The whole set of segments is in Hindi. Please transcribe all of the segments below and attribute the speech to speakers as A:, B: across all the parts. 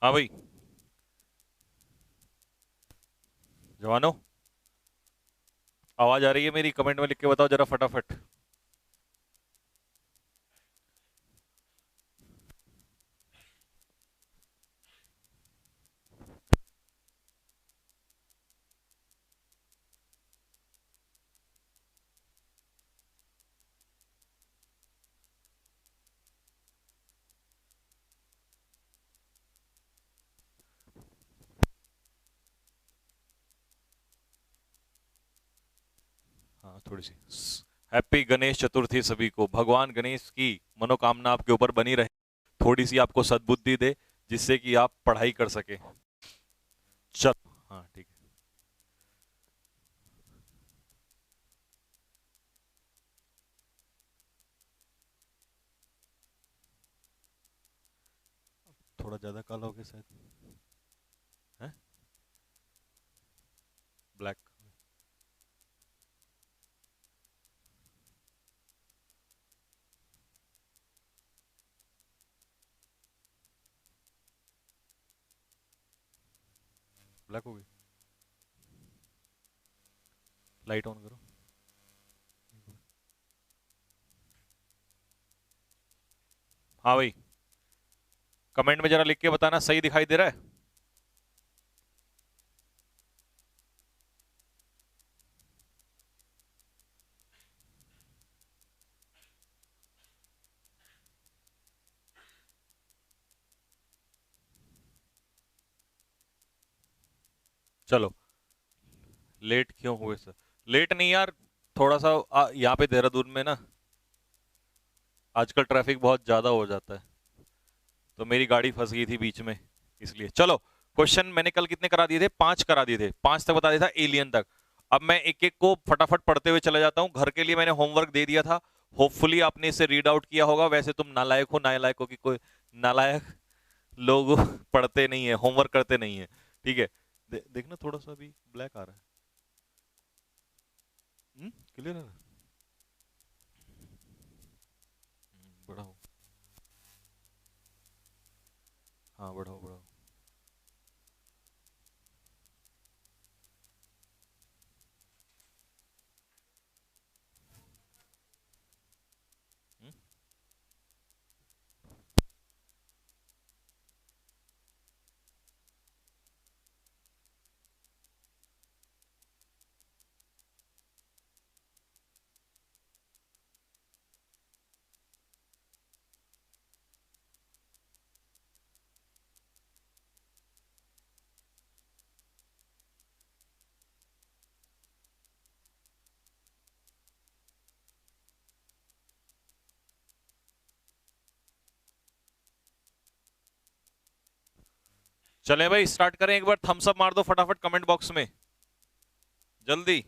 A: हाँ भाई जवानों, आवाज आ रही है मेरी? कमेंट में लिख के बताओ जरा फटाफट। हाँ थोड़ी सी। हैप्पी गणेश चतुर्थी सभी को। भगवान गणेश की मनोकामना आपके ऊपर बनी रहे, थोड़ी सी आपको सद्बुद्धि दे, जिससे कि आप पढ़ाई कर सके। चल, हाँ ठीक है। थोड़ा ज्यादा काला हो गया शायद। है ब्लैक। ब्लैक हो गई। लाइट ऑन करो। हाँ भाई, कमेंट में जरा लिख के बताना सही दिखाई दे रहा है। चलो, लेट क्यों हुए सर? लेट नहीं यार, थोड़ा सा यहाँ पे देहरादून में ना आजकल ट्रैफिक बहुत ज्यादा हो जाता है, तो मेरी गाड़ी फंस गई थी बीच में, इसलिए। चलो, क्वेश्चन मैंने कल कितने करा दिए थे? 5 करा दिए थे, 5 तक बता दिया था, एलियन तक। अब मैं एक एक को फटाफट पढ़ते हुए चला जाता हूँ। घर के लिए मैंने होमवर्क दे दिया था, होपफुली आपने इसे रीड आउट किया होगा। वैसे तुम नालायक हो, नालायक हो कि कोई नालायक लोग पढ़ते नहीं है, होमवर्क करते नहीं है। ठीक है, देखना थोड़ा सा भी ब्लैक आ रहा है। क्लियर है? बढ़ाओ। हाँ बढ़ाओ बढ़ाओ। हम्म? चले भाई, स्टार्ट करें। एक बार थम्स अप मार दो फटाफट कमेंट बॉक्स में, जल्दी।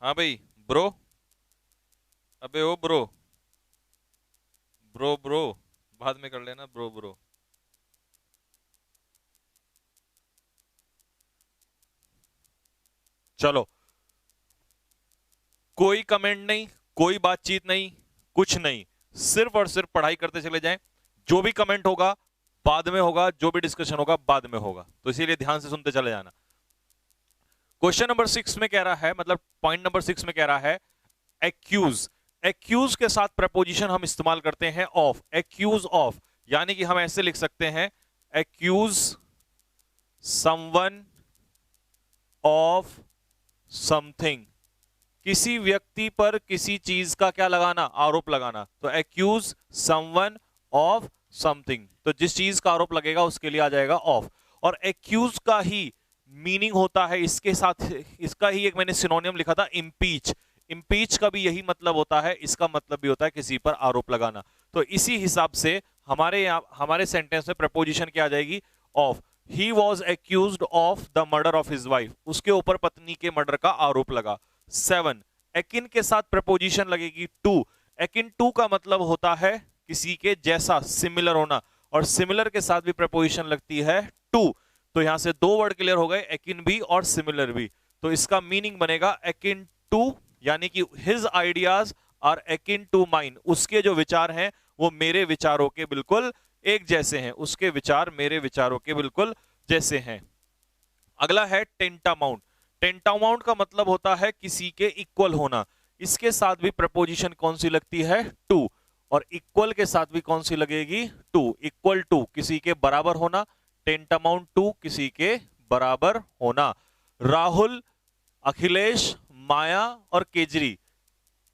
A: हाँ भाई। ब्रो, अबे ओ ब्रो, ब्रो ब्रो, बाद में कर लेना ब्रो ब्रो। चलो, कोई कमेंट नहीं, कोई बातचीत नहीं, कुछ नहीं, सिर्फ और सिर्फ पढ़ाई करते चले जाएं। जो भी कमेंट होगा बाद में होगा, जो भी डिस्कशन होगा बाद में होगा, तो इसीलिए ध्यान से सुनते चले जाना। क्वेश्चन नंबर 6 में कह रहा है, मतलब पॉइंट नंबर 6 में कह रहा है, एक्यूज। एक्यूज के साथ प्रपोजिशन हम इस्तेमाल करते हैं ऑफ, एक्यूज ऑफ, यानी कि हम ऐसे लिख सकते हैं, एक्यूज समवन ऑफ समथिंग। किसी व्यक्ति पर किसी चीज का क्या लगाना? आरोप लगाना। तो एक्यूज समवन ऑफ समथिंग, तो जिस चीज का आरोप लगेगा उसके लिए आ जाएगा ऑफ। और एक्यूज का ही मीनिंग होता है, इसके साथ इसका ही एक मैंने सिनोनियम लिखा था, इम्पीच। इम्पीच का भी यही मतलब होता है, इसका मतलब भी होता है किसी पर आरोप लगाना। तो इसी हिसाब से हमारे सेंटेंस में प्रपोजिशन क्या आ जाएगी? Of. He was accused of the murder of his wife, उसके ऊपर पत्नी के मर्डर का आरोप लगा। 7, एकिन के साथ प्रपोजिशन लगेगी टू। एकिन टू का मतलब होता है किसी के जैसा, सिमिलर होना, और सिमिलर के साथ भी प्रपोजिशन लगती है टू। तो यहां से 2 वर्ड क्लियर हो गए, एकिन भी और सिमिलर भी। तो इसका मीनिंग बनेगा akin to, यानी कि his ideas are akin to mine, उसके जो विचार हैं वो मेरे विचारों के बिल्कुल एक जैसे हैं, उसके विचार मेरे विचारों के बिल्कुल जैसे हैं। अगला है टेंटामाउंट। टेंटामाउंट का मतलब होता है किसी के इक्वल होना। इसके साथ भी प्रपोजिशन कौन सी लगती है? टू। और इक्वल के साथ भी कौन सी लगेगी? टू। इक्वल टू किसी के बराबर होना, टेंटामाउंट टू किसी के बराबर होना। राहुल, अखिलेश, माया और केजरी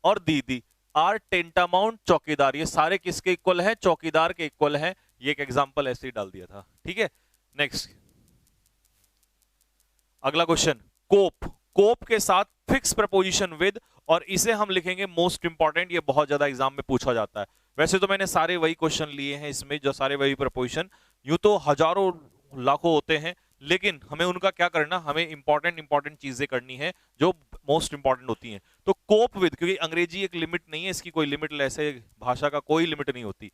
A: और दीदी आर टेंटामाउंट चौकीदार, ये सारे किसके इक्वल हैं? चौकीदार के इक्वल हैं। ये एक एग्जांपल ऐसे ही डाल दिया था, ठीक है। नेक्स्ट, अगला क्वेश्चन, कोप। कोप के साथ फिक्स प्रपोजिशन विद, और इसे हम लिखेंगे मोस्ट इंपॉर्टेंट, ये बहुत ज्यादा एग्जाम में पूछा जाता है। वैसे तो मैंने सारे वही क्वेश्चन लिए हैं इसमें, जो सारे वही प्रपोजिशन, यूं तो हजारों लाखों होते हैं, लेकिन हमें उनका क्या करना, हमें इंपॉर्टेंट इंपॉर्टेंट चीजें करनी है जो मोस्ट इंपॉर्टेंट होती हैं। तो कोप विद, क्योंकि अंग्रेजी एक लिमिट नहीं है, इसकी कोई लिमिट, ऐसे भाषा का कोई लिमिट नहीं होती।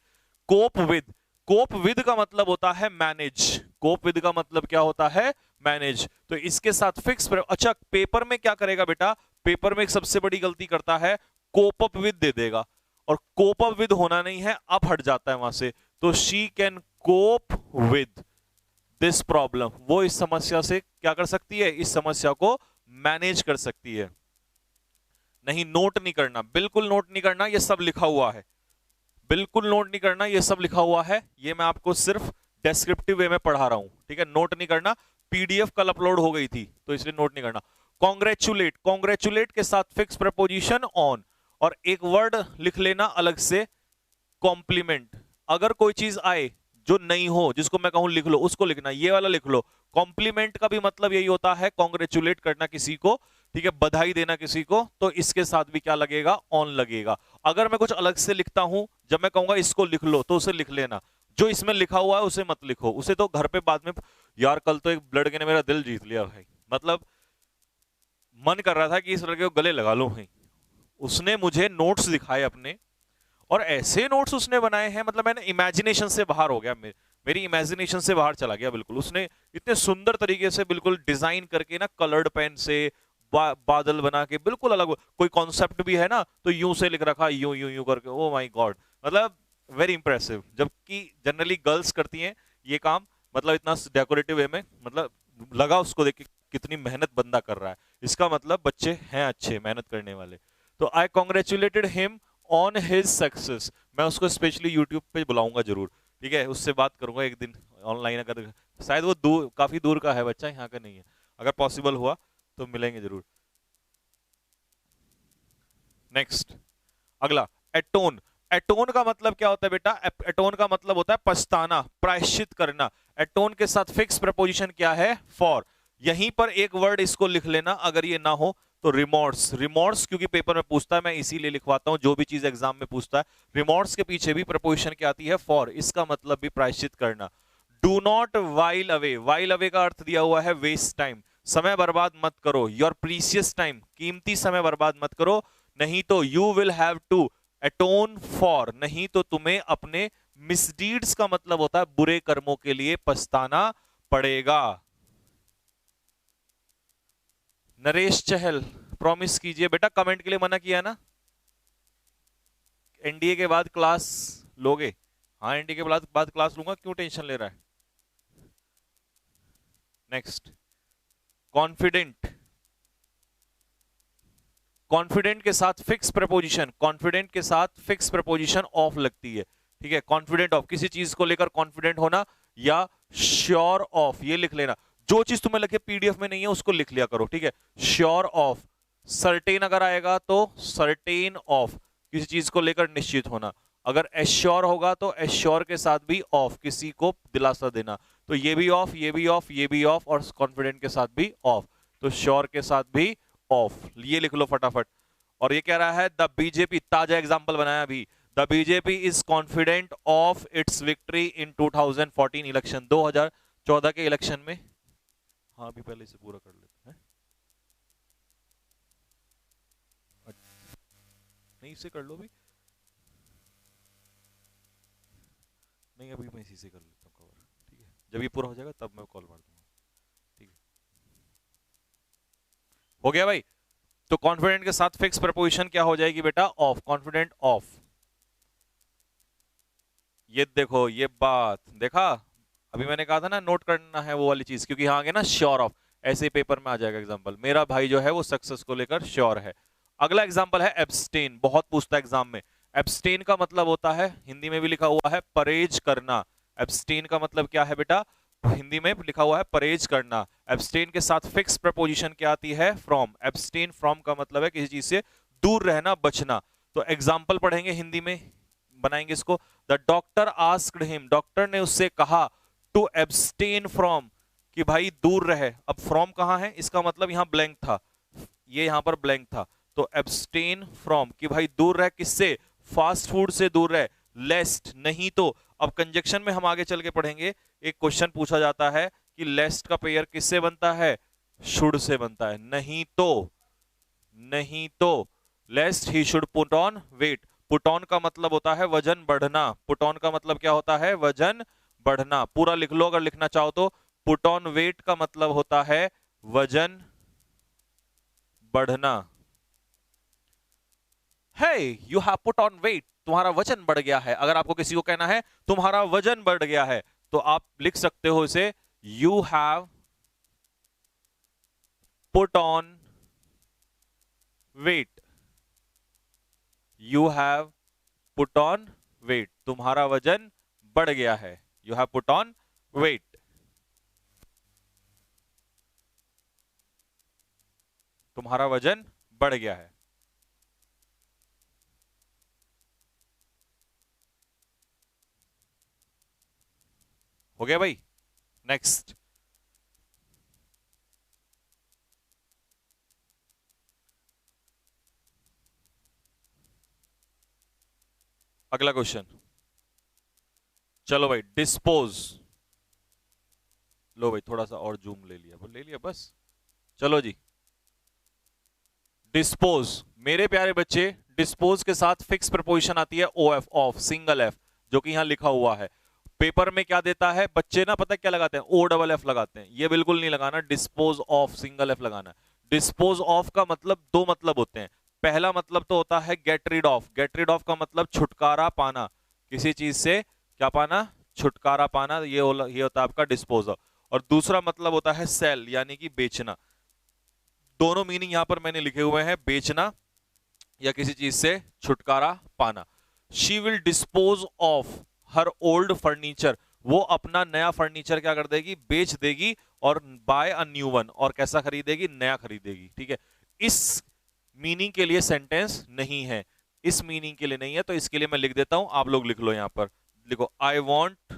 A: कोप विद, कोप विद का मतलब होता है मैनेज। कोप विद का मतलब क्या होता है? मैनेज। तो इसके साथ फिक्स अच्छा, पेपर में क्या करेगा बेटा? पेपर में एक सबसे बड़ी गलती करता है, कोप अप विद दे देगा, और कोप अप विद होना नहीं है, अप हट जाता है वहां से। तो she can cope with this problem, वो इस समस्या से क्या कर सकती है? इस समस्या को मैनेज कर सकती है। नहीं, नोट नहीं करना, बिल्कुल नोट नहीं करना, ये सब लिखा हुआ है, बिल्कुल नोट नहीं करना, ये सब लिखा हुआ है, ये मैं आपको सिर्फ डेस्क्रिप्टिव वे में पढ़ा रहा हूं, ठीक है। नोट नहीं करना, पीडीएफ कल अपलोड हो गई थी तो इसलिए नोट नहीं करना। कॉन्ग्रेचुलेट, कॉन्ग्रेचुलेट के साथ फिक्स प्रपोजिशन ऑन, और एक वर्ड लिख लेना अलग से, कॉम्प्लीमेंट। अगर कोई चीज आए जो नहीं हो, जिसको मैं कहूं लिख लो, उसको लिखना, ये वाला लिख लो। कॉम्प्लीमेंट का भी मतलब यही होता है, कॉन्ग्रेचुलेट करना किसी को, ठीक है, बधाई देना किसी को, तो इसके साथ भी क्या लगेगा? ऑन लगेगा। अगर मैं कुछ अलग से लिखता हूं, जब मैं कहूंगा इसको लिख लो, तो उसे लिख लेना, जो इसमें लिखा हुआ है उसे मत लिखो, उसे तो घर पे बाद में, यार कल तो एक लड़के ने मेरा दिल जीत लिया भाई, मतलब मन कर रहा था कि इस लड़के को गले लगा लो भाई, उसने मुझे नोट्स दिखाए अपने, और ऐसे नोट्स उसने बनाए हैं, मतलब मैंने इमेजिनेशन से बाहर हो गया, मेरी इमेजिनेशन से बाहर चला गया बिल्कुल। उसने इतने सुंदर तरीके से बिल्कुल डिजाइन करके ना, कलर्ड पेन से बादल बना के बिल्कुल अलग, कोई कॉन्सेप्ट भी है ना तो यूं से लिख रखा, यूं यूं यूं करके, ओ माय गॉड, मतलब वेरी इंप्रेसिव। जबकि जनरली गर्ल्स करती हैं ये काम, मतलब इतना डेकोरेटिव वे में, मतलब लगा उसको देख के कितनी मेहनत बंदा कर रहा है, इसका मतलब बच्चे हैं अच्छे, मेहनत करने वाले। तो I congratulated him on his success, मैं उसको स्पेशली यूट्यूब पे बुलाऊंगा जरूर, ठीक है, उससे बात करूंगा एक दिन ऑनलाइन, अगर शायद वो दूर, काफी दूर का है बच्चा, यहाँ का नहीं है, अगर पॉसिबल हुआ तो मिलेंगे जरूर। नेक्स्ट, अगला, एटोन। एटोन का मतलब क्या होता है बेटा? एटोन का मतलब होता है पछताना, प्रायश्चित करना। एटोन के साथ फिक्स प्रपोजिशन क्या है? फॉर। यहीं पर एक वर्ड इसको लिख लेना, अगर ये ना हो तो रिमोर्स। रिमोर्स क्योंकि पेपर में पूछता है, मैं इसीलिए लिखवाता हूं, जो भी चीज एग्जाम में पूछता है, रिमोर्स के पीछे भी प्रपोजिशन क्या आती है? फॉर। इसका मतलब भी प्रायश्चित करना। Do not while away, while away का अर्थ दिया हुआ है वेस्ट टाइम, समय बर्बाद मत करो। योर प्रीसियस टाइम, कीमती समय बर्बाद मत करो, नहीं तो you will have to atone for, नहीं तो तुम्हें अपने मिसडीड्स का मतलब होता है बुरे कर्मों के लिए पछताना पड़ेगा। नरेश चहल, प्रॉमिस कीजिए बेटा, कमेंट के लिए मना किया ना, एनडीए के बाद क्लास लोगे? हाँ, एनडीए के बाद क्लास लूंगा, क्यों टेंशन ले रहा है? Next, confident. कॉन्फिडेंट के साथ फिक्स प्रपोजिशन, कॉन्फिडेंट के साथ फिक्स प्रपोजिशन ऑफ लगती है, ठीक है। कॉन्फिडेंट ऑफ, किसी चीज को लेकर कॉन्फिडेंट होना, या श्योर ऑफ, ये लिख लेना। जो चीज तुम्हें लगे पीडीएफ में नहीं है उसको लिख लिया करो, ठीक है। Sure of. सर्टेन अगर आएगा तो सर्टेन ऑफ, किसी चीज को लेकर निश्चित होना। अगर एश्योर होगा तो एश्योर के साथ भी ऑफ, किसी को दिलासा देना। तो ये भी ऑफ, ये भी ऑफ, ये भी ऑफ, और कॉन्फिडेंट के साथ भी ऑफ, तो श्योर के साथ भी ऑफ, ये लिख लो फटाफट। और ये कह रहा है द बीजेपी, ताजा एग्जांपल बनाया अभी, the BJP is confident of its victory in 2014 election, 2014 के इलेक्शन में। हाँ, अभी पहले इसे पूरा कर लेते हैं, नहीं इसे कर लो भी, नहीं अभी मैं इसी से कर लेता हूँ कवर, ठीक है, जब ये पूरा हो जाएगा तब मैं कॉल मार दूंगा, ठीक है। हो गया भाई। तो कॉन्फिडेंट के साथ फिक्स प्रपोजिशन क्या हो जाएगी बेटा? ऑफ। Confident of. ये देखो, ये बात देखा, अभी मैंने कहा था ना नोट करना है वो वाली चीज, क्योंकि यहाँ आगे ना श्योर ऑफ, ऐसे पेपर में आ जाएगा एग्जांपल। मेरा भाई जो है वो सक्सेस को लेकर श्योर है। अगला एग्जांपल है एब्सटेन, बहुत पूछता है एग्जाम में। एब्सटेन का मतलब होता है, हिंदी में भी लिखा हुआ है परहेज करना। एब्सटेन का मतलब क्या है बेटा? हिंदी में लिखा हुआ है परहेज करना। एब्सटेन के साथ फिक्स प्रपोजिशन क्या आती है? फ्रॉम। एब्सटेन फ्रॉम का मतलब है किसी चीज से दूर रहना, बचना। तो एग्जाम्पल पढ़ेंगे हिंदी में, बनाएंगे इसको। The doctor asked him, doctor ने उससे कहा, टू एब्सटेन फ्रॉम, कि भाई दूर रहे। अब फ्रॉम कहां है? इसका मतलब यहां ब्लैंक था, ये यहां पर ब्लैंक था, तो एब्सटेन फ्रॉम कि भाई दूर रहे, किससे? फास्ट फूड से दूर रहे। लेस्ट, नहीं तो। अब कंजक्शन में हम आगे चल के पढ़ेंगे, एक क्वेश्चन पूछा जाता है कि लेस्ट का पेयर किससे बनता है? शुड से बनता है। नहीं तो, नहीं तो lest he should put on weight. Put on का मतलब होता है वजन बढ़ना। पुट ऑन का मतलब क्या होता है? वजन बढ़ना। पूरा लिख लो अगर लिखना चाहो तो। पुट ऑन वेट का मतलब होता है वजन बढ़ना। है you have put on weight, तुम्हारा वजन बढ़ गया है। अगर आपको किसी को कहना है तुम्हारा वजन बढ़ गया है, तो आप लिख सकते हो इसे, you have put on weight. You have put on weight, तुम्हारा वजन बढ़ गया है। You have put on weight. तुम्हारा वजन बढ़ गया है। हो गया भाई। नेक्स्ट, अगला क्वेश्चन। चलो भाई, डिस्पोज। लो भाई थोड़ा सा और जूम ले लिया, ले लिया बस। चलो जी, डिस्पोज। मेरे प्यारे बच्चे, डिस्पोज के साथ फिक्स प्रपोजिशन आती है O F, of, single F, जो कि यहां लिखा हुआ है। पेपर में क्या देता है बच्चे ना, पता क्या लगाते हैं? ओ डबल एफ लगाते हैं। ये बिल्कुल नहीं लगाना, डिस्पोज ऑफ सिंगल एफ लगाना। डिस्पोज ऑफ का मतलब दो मतलब होते हैं। पहला मतलब तो होता है get rid of. Get rid of का मतलब छुटकारा पाना, किसी चीज से क्या पाना? छुटकारा पाना। ये होता है आपका डिस्पोज। और दूसरा मतलब होता है सेल, यानी कि बेचना। दोनों मीनिंग यहां पर मैंने लिखे हुए हैं, बेचना या किसी चीज से छुटकारा पाना। She will dispose of her old furniture, वो अपना नया फर्नीचर क्या कर देगी? बेच देगी। और बाय अ न्यू वन, और कैसा खरीदेगी? नया खरीदेगी। ठीक है, इस मीनिंग के लिए सेंटेंस नहीं है, इस मीनिंग के लिए नहीं है, तो इसके लिए मैं लिख देता हूं, आप लोग लिख लो। यहां पर लिखो, I want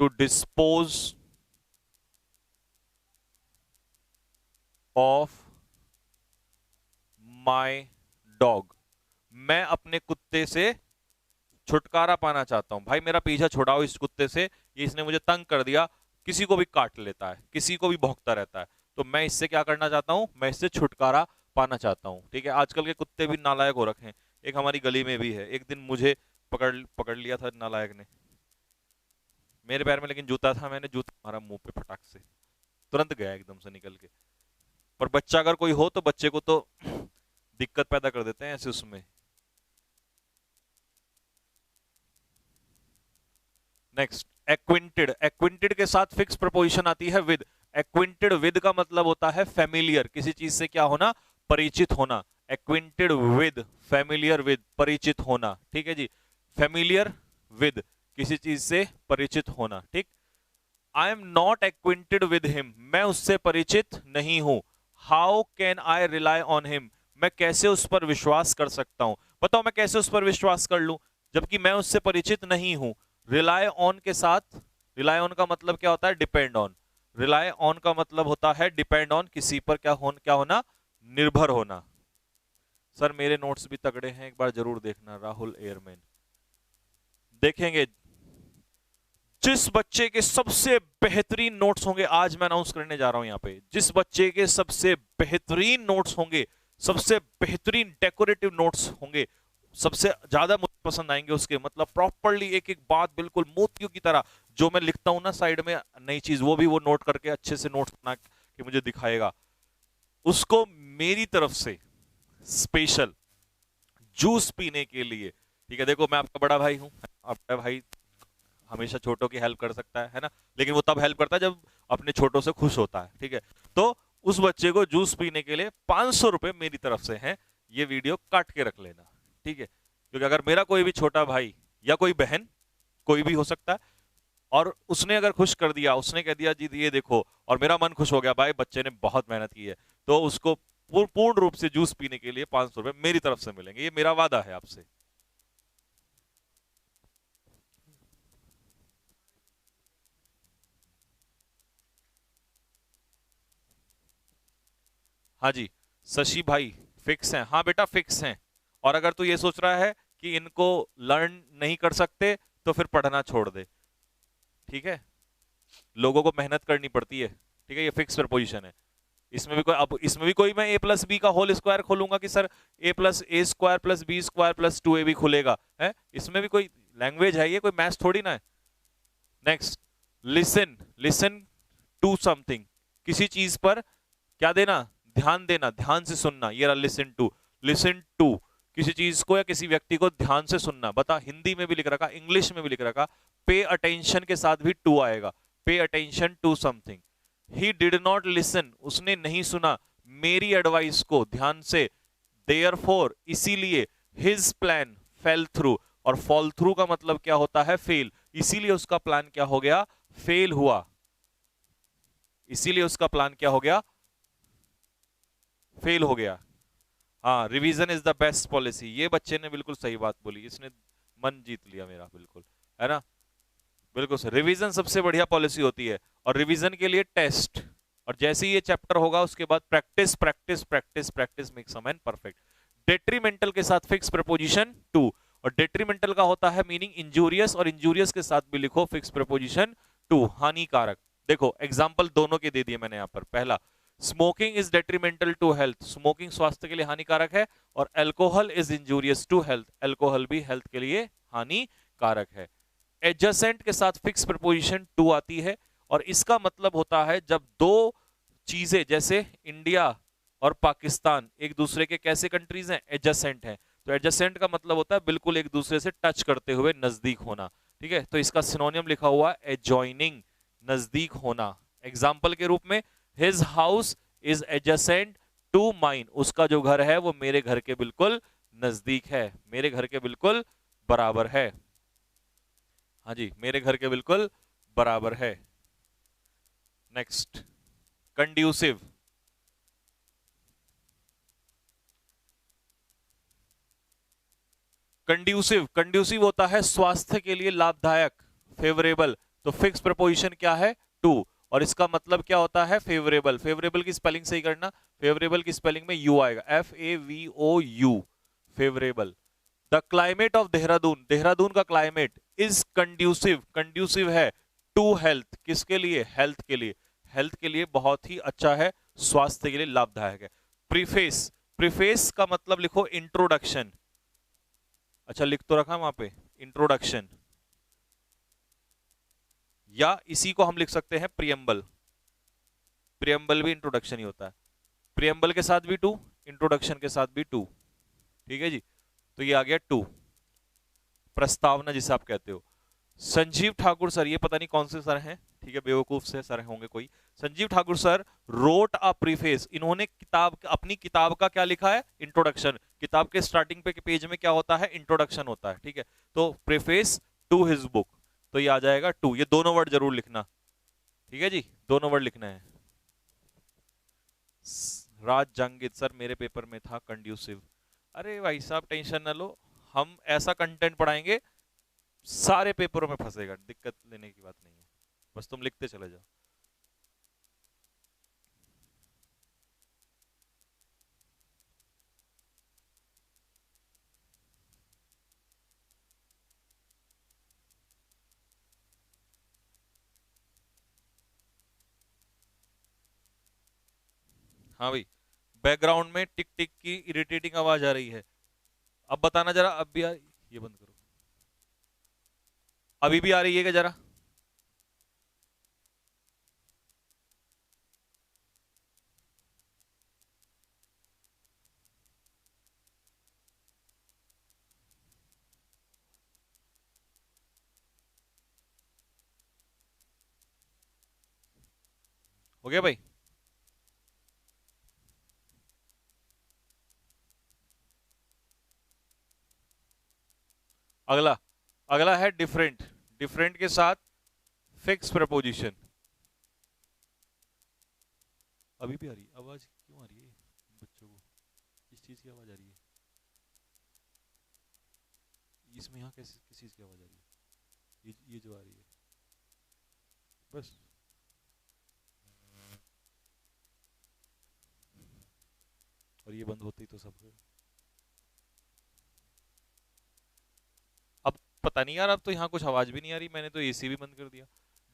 A: to dispose of my dog. मैं अपने कुत्ते से छुटकारा पाना चाहता हूं। भाई मेरा पीछा छुड़ाओ इस कुत्ते से, ये इसने मुझे तंग कर दिया, किसी को भी काट लेता है, किसी को भी भौंकता रहता है, तो मैं इससे क्या करना चाहता हूं? मैं इससे छुटकारा पाना चाहता हूं। ठीक है, आजकल के कुत्ते भी नालायक हो रखे हैं। एक हमारी गली में भी है, एक दिन मुझे पकड़ पकड़ लिया था नालायक ने। मेरे पैर में लेकिन जूता था, मैंने जूता मारा मुंह पे फटाक से, तुरंत गया एकदम से निकल के। पर बच्चा अगर कोई हो तो बच्चे को तो दिक्कत पैदा कर देते हैं ऐसे उसमें। नेक्स्ट, एक्विंटेड। एक्विंटेड के साथ फिक्स प्रपोजिशन आती है विद। एक्विंटेड विद का मतलब होता है फेमिलियर, किसी चीज से क्या होना? परिचित होना। एक्विंटेड विद, फेमिलियर विद, परिचित होना। ठीक है जी, फेमिलियर विद, किसी चीज से परिचित होना। ठीक, I am not acquainted with him, मैं उससे परिचित नहीं हूं। How can I rely on him, मैं कैसे उस पर विश्वास कर सकता हूं? बताओ मैं कैसे उस पर विश्वास कर लूं जबकि मैं उससे परिचित नहीं हूं? रिलाई ऑन के साथ, रिलाई ऑन का मतलब क्या होता है? Depend on. रिलाई ऑन का मतलब होता है डिपेंड ऑन, किसी पर क्या होना? निर्भर होना। सर मेरे नोट्स भी तगड़े हैं, एक बार जरूर देखना, राहुल एयरमैन। देखेंगे जिस बच्चे के सबसे बेहतरीन नोट्स होंगे, आज मैं अनाउंस करने जा रहा हूं यहां पे, जिस बच्चे के सबसे बेहतरीन नोट्स होंगे, सबसे बेहतरीन डेकोरेटिव नोट्स होंगे, सबसे ज्यादा मुझे पसंद आएंगे उसके, मतलब प्रॉपरली एक एक बात बिल्कुल मोतियों की तरह, जो मैं लिखता हूं ना साइड में नई चीज, वो भी वो नोट करके अच्छे से नोट्स बना के मुझे दिखाएगा। उसको मेरी तरफ से स्पेशल जूस पीने के लिए, ठीक है, देखो मैं आपका बड़ा भाई हूं, आपका भाई हमेशा छोटों की हेल्प कर सकता है ना, लेकिन वो तब हेल्प करता है जब अपने छोटों से खुश होता है, ठीक है। तो उस बच्चे को जूस पीने के लिए 500 रुपए मेरी तरफ से हैं, ये वीडियो काट के रख लेना, ठीक है, क्योंकि अगर मेरा कोई भी छोटा भाई या कोई बहन, कोई भी हो सकता है, और उसने अगर खुश कर दिया, उसने कह दिया जी ये देखो, और मेरा मन खुश हो गया, भाई बच्चे ने बहुत मेहनत की है, तो उसको पूर्ण रूप से जूस पीने के लिए 500 रुपए मेरी तरफ से मिलेंगे, ये मेरा वादा है आपसे। हाँ जी, शशि भाई फिक्स हैं, हाँ बेटा फिक्स हैं। और अगर तू ये सोच रहा है कि इनको लर्न नहीं कर सकते, तो फिर पढ़ना छोड़ दे, ठीक है। लोगों को मेहनत करनी पड़ती है, ठीक है, ये फिक्स प्रपोजिशन है। इसमें भी कोई, अब इसमें भी कोई मैं ए प्लस बी का होल स्क्वायर खोलूंगा कि sir A plus A square plus B square plus 2ab भी खुलेगा, है, इसमें भी कोई लैंग्वेज है, ये कोई मैथ्स थोड़ी ना है। Next, listen, listen to something, किसी चीज पर क्या देना, ध्यान देना, ध्यान से सुनना, ये रहा लिसन टू। लिसन टू, किसी चीज को या किसी व्यक्ति को ध्यान से सुनना, बता हिंदी में भी लिख रखा, इंग्लिश में भी लिख रखा, पे अटेंशन के साथ भी टू आएगा, pay attention to something. He did not listen, उसने नहीं सुना मेरी एडवाइस को ध्यान से, देयरफॉर, इसीलिए, हिज प्लान फेल थ्रू, और फॉल थ्रू का मतलब क्या होता है, फेल, इसीलिए उसका प्लान क्या हो गया, फेल हुआ, इसीलिए उसका प्लान क्या हो गया, फेल हो गया। हाँ, revision is the best policy, ये बच्चे ने बिल्कुल सही बात बोली, इसने मन जीत लिया मेरा, बिल्कुल, है ना, बिल्कुल सर, रिवीजन सबसे बढ़िया पॉलिसी होती है, और रिवीजन के लिए टेस्ट, और जैसे ही ये चैप्टर होगा उसके बाद practice practice practice practice makes a man perfect. Detrimental के साथ फिक्स प्रपोजिशन टू, और डेट्रीमेंटल का होता है मीनिंग इंजूरियस, और इंजूरियस के साथ भी लिखो फिक्स प्रपोजिशन टू, हानिकारक। देखो एग्जाम्पल दोनों के दे दिए मैंने यहां पर, पहला, smoking is detrimental to health, smoking स्वास्थ्य के लिए हानिकारक है, और alcohol is injurious to health, alcohol भी हेल्थ के लिए हानिकारक है। एडजेसेंट के साथ फिक्स प्रपोजिशन टू आती है, और इसका मतलब होता है जब दो चीजें, जैसे इंडिया और पाकिस्तान एक दूसरे के कैसे कंट्रीज हैं, एडजेसेंट हैं, तो एडजेसेंट का मतलब होता है बिल्कुल एक दूसरे से टच करते हुए, नजदीक होना, ठीक है, तो इसका सिनोनियम लिखा हुआ है एडजॉइनिंग, नजदीक होना। एग्जाम्पल के रूप में, his house is adjacent to mine, उसका जो घर है वो मेरे घर के बिल्कुल नजदीक है, मेरे घर के बिल्कुल बराबर है, हाँ जी, मेरे घर के बिल्कुल बराबर है। नेक्स्ट, कंड्यूसिव, कंड्यूसिव, कंड्यूसिव होता है स्वास्थ्य के लिए लाभदायक, फेवरेबल, तो फिक्स प्रपोजिशन क्या है, टू, और इसका मतलब क्या होता है, फेवरेबल, फेवरेबल की स्पेलिंग सही करना, फेवरेबल की स्पेलिंग में यू आएगा, FAVOU, favourable. The climate of Dehradun, Dehradun का क्लाइमेट इज कंड्यूसिव, कंड्यूसिव है टू हेल्थ, किसके लिए, हेल्थ के लिए, हेल्थ के लिए बहुत ही अच्छा है, स्वास्थ्य के लिए लाभदायक है। प्रीफेस, प्रीफेस का मतलब लिखो इंट्रोडक्शन, अच्छा लिख तो रखा वहां पे, इंट्रोडक्शन, या इसी को हम लिख सकते हैं प्रियम्बल, प्रियम्बल भी इंट्रोडक्शन ही होता है, प्रियम्बल के साथ भी टू, इंट्रोडक्शन के साथ भी टू, ठीक है जी, तो ये आ गया टू, प्रस्तावना जिसे आप कहते हो। संजीव ठाकुर सर, ये पता नहीं कौन से सर हैं, ठीक है, बेवकूफ से सर होंगे कोई, Sanjeev Thakur sir wrote a preface, इन्होंने किताब, अपनी किताब का क्या लिखा है, इंट्रोडक्शन, किताब के स्टार्टिंग पे के पेज में क्या होता है, इंट्रोडक्शन होता है, ठीक है, तो प्रीफेस टू हिज बुक, तो ये आ जाएगा टू, ये दोनों वर्ड जरूर लिखना, ठीक है जी, दोनों वर्ड लिखना है। राज जंगित सर, मेरे पेपर में था कंड्यूसिव, अरे भाई साहब टेंशन ना लो, हम ऐसा कंटेंट पढ़ाएंगे सारे पेपरों में फंसेगा, दिक्कत लेने की बात नहीं है, बस तुम लिखते चले जाओ। हाँ भाई, बैकग्राउंड में टिक टिक की इरिटेटिंग आवाज आ रही है, अब बताना जरा, अब भी ये बंद करो, अभी भी आ रही है क्या जरा? हो गया भाई? अगला, अगला है डिफरेंट। डिफरेंट के साथ फिक्स प्रपोजिशन। अभी भी आ रही है आवाज? क्यों आ रही है बच्चों को? किस चीज की आवाज आ रही है इसमें? यहाँ कैसे किस चीज की आवाज आ रही है? ये जो आ रही है बस। और ये बंद होते ही तो सब। अब पता नहीं यार, अब तो यहाँ कुछ आवाज भी नहीं आ रही, मैंने तो एसी भी बंद कर दिया।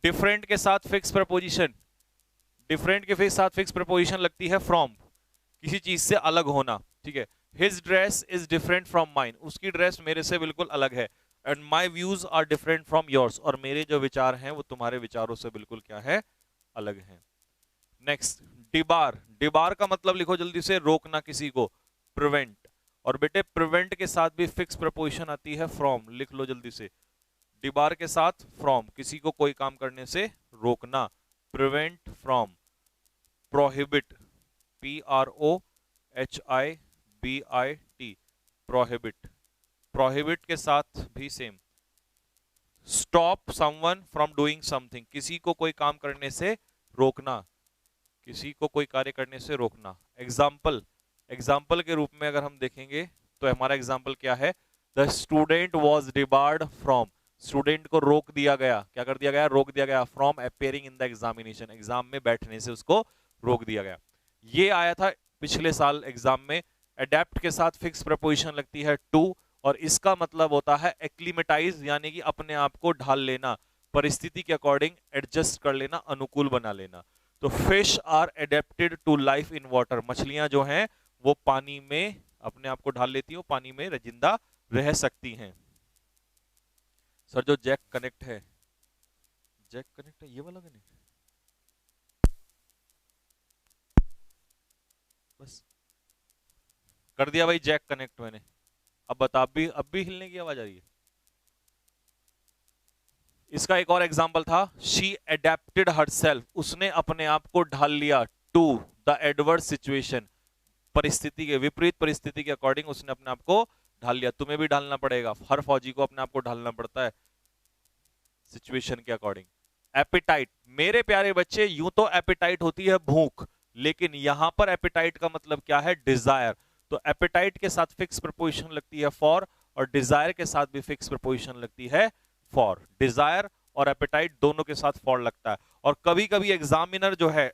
A: डिफरेंट के साथ फिक्स प्रपोजिशन। डिफरेंट के साथ फिक्स प्रपोजिशन लगती है फ्रॉम, किसी चीज से अलग होना, ठीक है। His dress is different from mine, उसकी ड्रेस मेरे से बिल्कुल अलग है। And my views are different from yours, और मेरे जो विचार हैं वो तुम्हारे विचारों से बिल्कुल क्या है, अलग है। Next, debar. डिबार का मतलब लिखो जल्दी से, रोकना किसी को, प्रिवेंट। और बेटे प्रिवेंट के साथ भी फिक्स प्रपोजिशन आती है फ्रॉम, लिख लो जल्दी से। डिबार के साथ फ्रॉम, किसी को कोई काम करने से रोकना, prevent from. Prohibit, PROHIBIT, prohibit. Prohibit के साथ भी same. Stop someone from doing something, किसी को कोई काम करने से रोकना, किसी को कोई कार्य करने से रोकना। एग्जाम्पल, एग्जाम्पल के रूप में अगर हम देखेंगे तो हमारा एग्जाम्पल क्या है, the student was debarred from, student को रोक दिया गया, क्या कर दिया गया, रोक दिया गया, from appearing in the examination, exam में बैठने से उसको रोक दिया गया। ये आया था पिछले साल एग्जाम में। अडेप्ट के साथ फिक्स प्रपोजिशन लगती है टू, और इसका मतलब होता है एक्लीमेटाइज, यानी कि अपने आप को ढाल लेना, परिस्थिति के अकॉर्डिंग एडजस्ट कर लेना, अनुकूल बना लेना। तो fish are adapted to life in water, मछलियां जो हैं वो पानी में अपने आप को ढाल लेती हैं, पानी में जिंदा रह सकती हैं। सर जो जैक कनेक्ट है, जैक कनेक्ट है ये वाला कनेक्ट, बस कर दिया भाई जैक कनेक्ट मैंने। अब बता, अब भी हिलने की आवाज आ रही है? इसका एक और एग्जाम्पल था, शी एडेप्टेड हरसेल्फ, उसने अपने आप को ढाल लिया, टू द एडवर्स सिचुएशन, परिस्थिति के विपरीत परिस्थिति के अकॉर्डिंग उसने अपने आप को ढाल लिया। तुम्हें भी ढालना पड़ेगा, हर फौजी को अपने आप को ढालना पड़ता है सिचुएशन के अकॉर्डिंग। एपिटाइट, मेरे प्यारे बच्चे यूं तो एपिटाइट होती है भूख, लेकिन यहां पर एपिटाइट का मतलब क्या है, डिजायर। तो एपिटाइट के साथ फिक्स प्रपोजिशन लगती है फॉर, और डिजायर के साथ भी फिक्स प्रपोजिशन लगती है फॉर। डिजायर और एपिटाइट दोनों के साथ फॉर लगता है। और कभी कभी एग्जामिनर जो है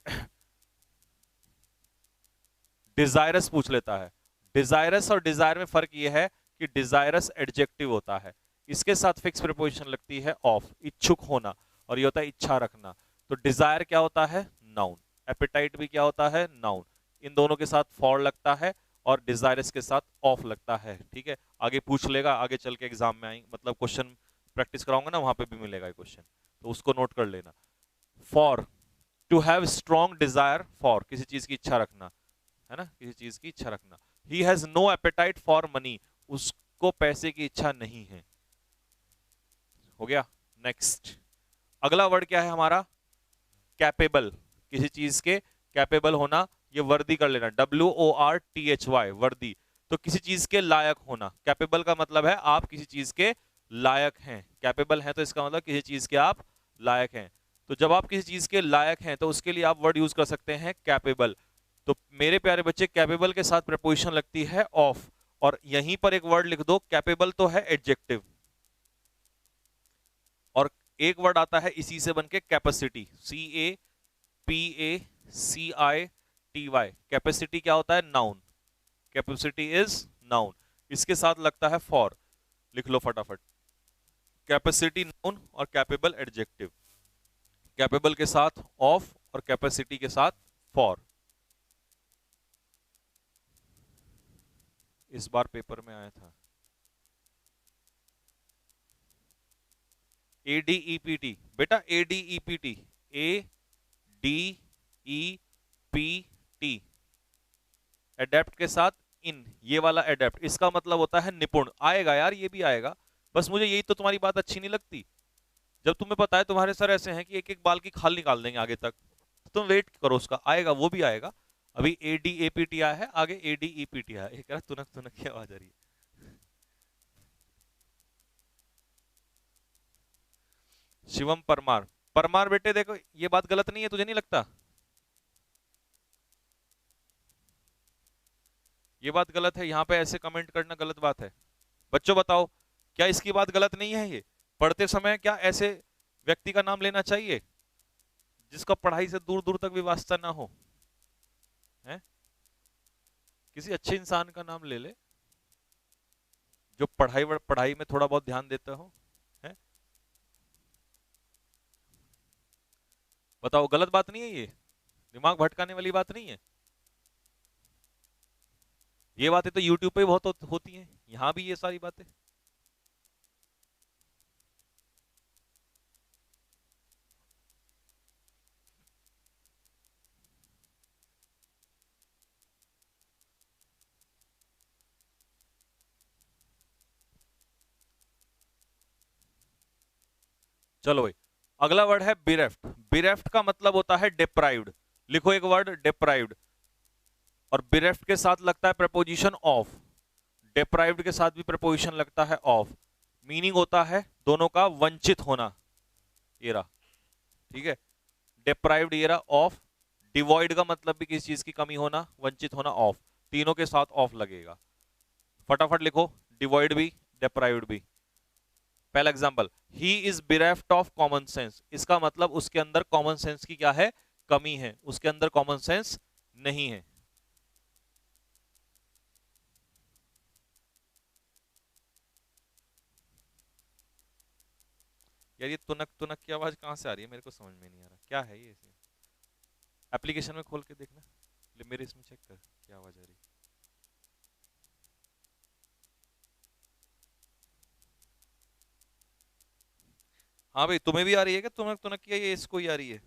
A: डिजायरस पूछ लेता है। डिजायरस और डिजायर में फर्क यह है कि डिजायरस एडजेक्टिव होता है, इसके साथ फिक्स प्रीपोजिशन लगती है ऑफ, इच्छुक होना, और ये होता है इच्छा रखना। तो डिजायर क्या होता है, नाउन। एपेटाइट भी क्या होता है, नाउन। इन दोनों के साथ फॉर लगता है और डिजायरस के साथ ऑफ लगता है, ठीक है। आगे पूछ लेगा, आगे चल के एग्जाम में आएंगे, मतलब क्वेश्चन प्रैक्टिस कराऊंगा ना, वहां पे भी मिलेगा क्वेश्चन, तो उसको नोट कर लेना। For, to have strong desire for, किसी चीज की इच्छा रखना, है ना, किसी चीज की इच्छा रखना। He has no appetite for money, उसको पैसे की इच्छा नहीं है। हो गया। नेक्स्ट, अगला वर्ड क्या है हमारा, कैपेबल, किसी चीज के कैपेबल होना, ये वर्दी कर लेना, WORTHY, वर्दी। तो किसी चीज के लायक होना, कैपेबल का मतलब है आप किसी चीज के लायक हैं, कैपेबल है तो इसका मतलब किसी चीज के आप लायक हैं। तो जब आप किसी चीज के लायक हैं तो उसके लिए आप वर्ड यूज कर सकते हैं कैपेबल। तो मेरे प्यारे बच्चे कैपेबल के साथ प्रपोजिशन लगती है ऑफ, और यहीं पर एक वर्ड लिख दो, कैपेबल तो है एडजेक्टिव, और एक वर्ड आता है इसी से बनके कैपेसिटी, CAPACITY, कैपेसिटी क्या होता है, नाउन, कैपेसिटी इज नाउन, इसके साथ लगता है फॉर, लिख लो फटाफट, कैपेसिटी नाउन और कैपेबल एडजेक्टिव, कैपेबल के साथ ऑफ और कैपेसिटी के साथ फॉर। इस बार पेपर में आया था, ADEPT बेटा, ADEPT, ADEPT, एडेप्ट के साथ इन, ये वाला एडेप्ट, इसका मतलब होता है निपुण। आएगा यार, ये भी आएगा, बस मुझे यही तो तुम्हारी बात अच्छी नहीं लगती। जब तुम्हें पता है तुम्हारे सर ऐसे हैं कि एक एक बाल की खाल निकाल देंगे आगे तक, तो तुम वेट करो, उसका आएगा, वो भी आएगा। अभी ADAPT आया है, आगे ADEPT आया है। एक तुनक तुनक की आवाज आ रही है। शिवम परमार, परमार बेटे देखो, ये बात गलत नहीं है, तुझे नहीं लगता? ये बात गलत है, यहाँ पे ऐसे कमेंट करना गलत बात है। बच्चों बताओ, क्या इसकी बात गलत नहीं है? ये पढ़ते समय क्या ऐसे व्यक्ति का नाम लेना चाहिए जिसका पढ़ाई से दूर दूर तक भी वास्ता ना हो? है? किसी अच्छे इंसान का नाम ले ले जो पढ़ाई में थोड़ा बहुत ध्यान देता हो। है? बताओ, गलत बात नहीं है ये? दिमाग भटकाने वाली बात नहीं है? ये बातें तो यूट्यूब पे बहुत होती हैं, यहां भी ये सारी बातें। चलो भाई, अगला वर्ड है बिरेफ्ट। बिरेफ्ट का मतलब होता है डिप्राइव्ड। लिखो एक वर्ड, डिप्राइव्ड, और बिरेफ्ट के साथ लगता है प्रपोजिशन ऑफ, डिप्राइव्ड के साथ भी प्रपोजिशन लगता है ऑफ। मीनिंग होता है दोनों का वंचित होना, ये रहा, ठीक है। डिप्राइव्ड ये रहा, ऑफ। डिवॉइड का मतलब भी किसी चीज की कमी होना, वंचित होना, ऑफ। तीनों के साथ ऑफ लगेगा। फटाफट लिखो, डिवॉइड भी, डिप्राइव्ड भी। पहला example, he is bereft of common sense. इसका मतलब उसके अंदर कॉमन सेंस की क्या है? कमी है, उसके अंदर कॉमन सेंस नहीं है। यार ये तुनक तुनक की आवाज कहां से आ रही है? मेरे को समझ में नहीं आ रहा क्या है ये। एप्लीकेशन में खोल के देखना, मेरे इसमें चेक कर क्या आवाज आ रही है। हाँ भाई, तुम्हें भी आ रही है क्या तुनक तुनक की? ये इसको ही आ रही है?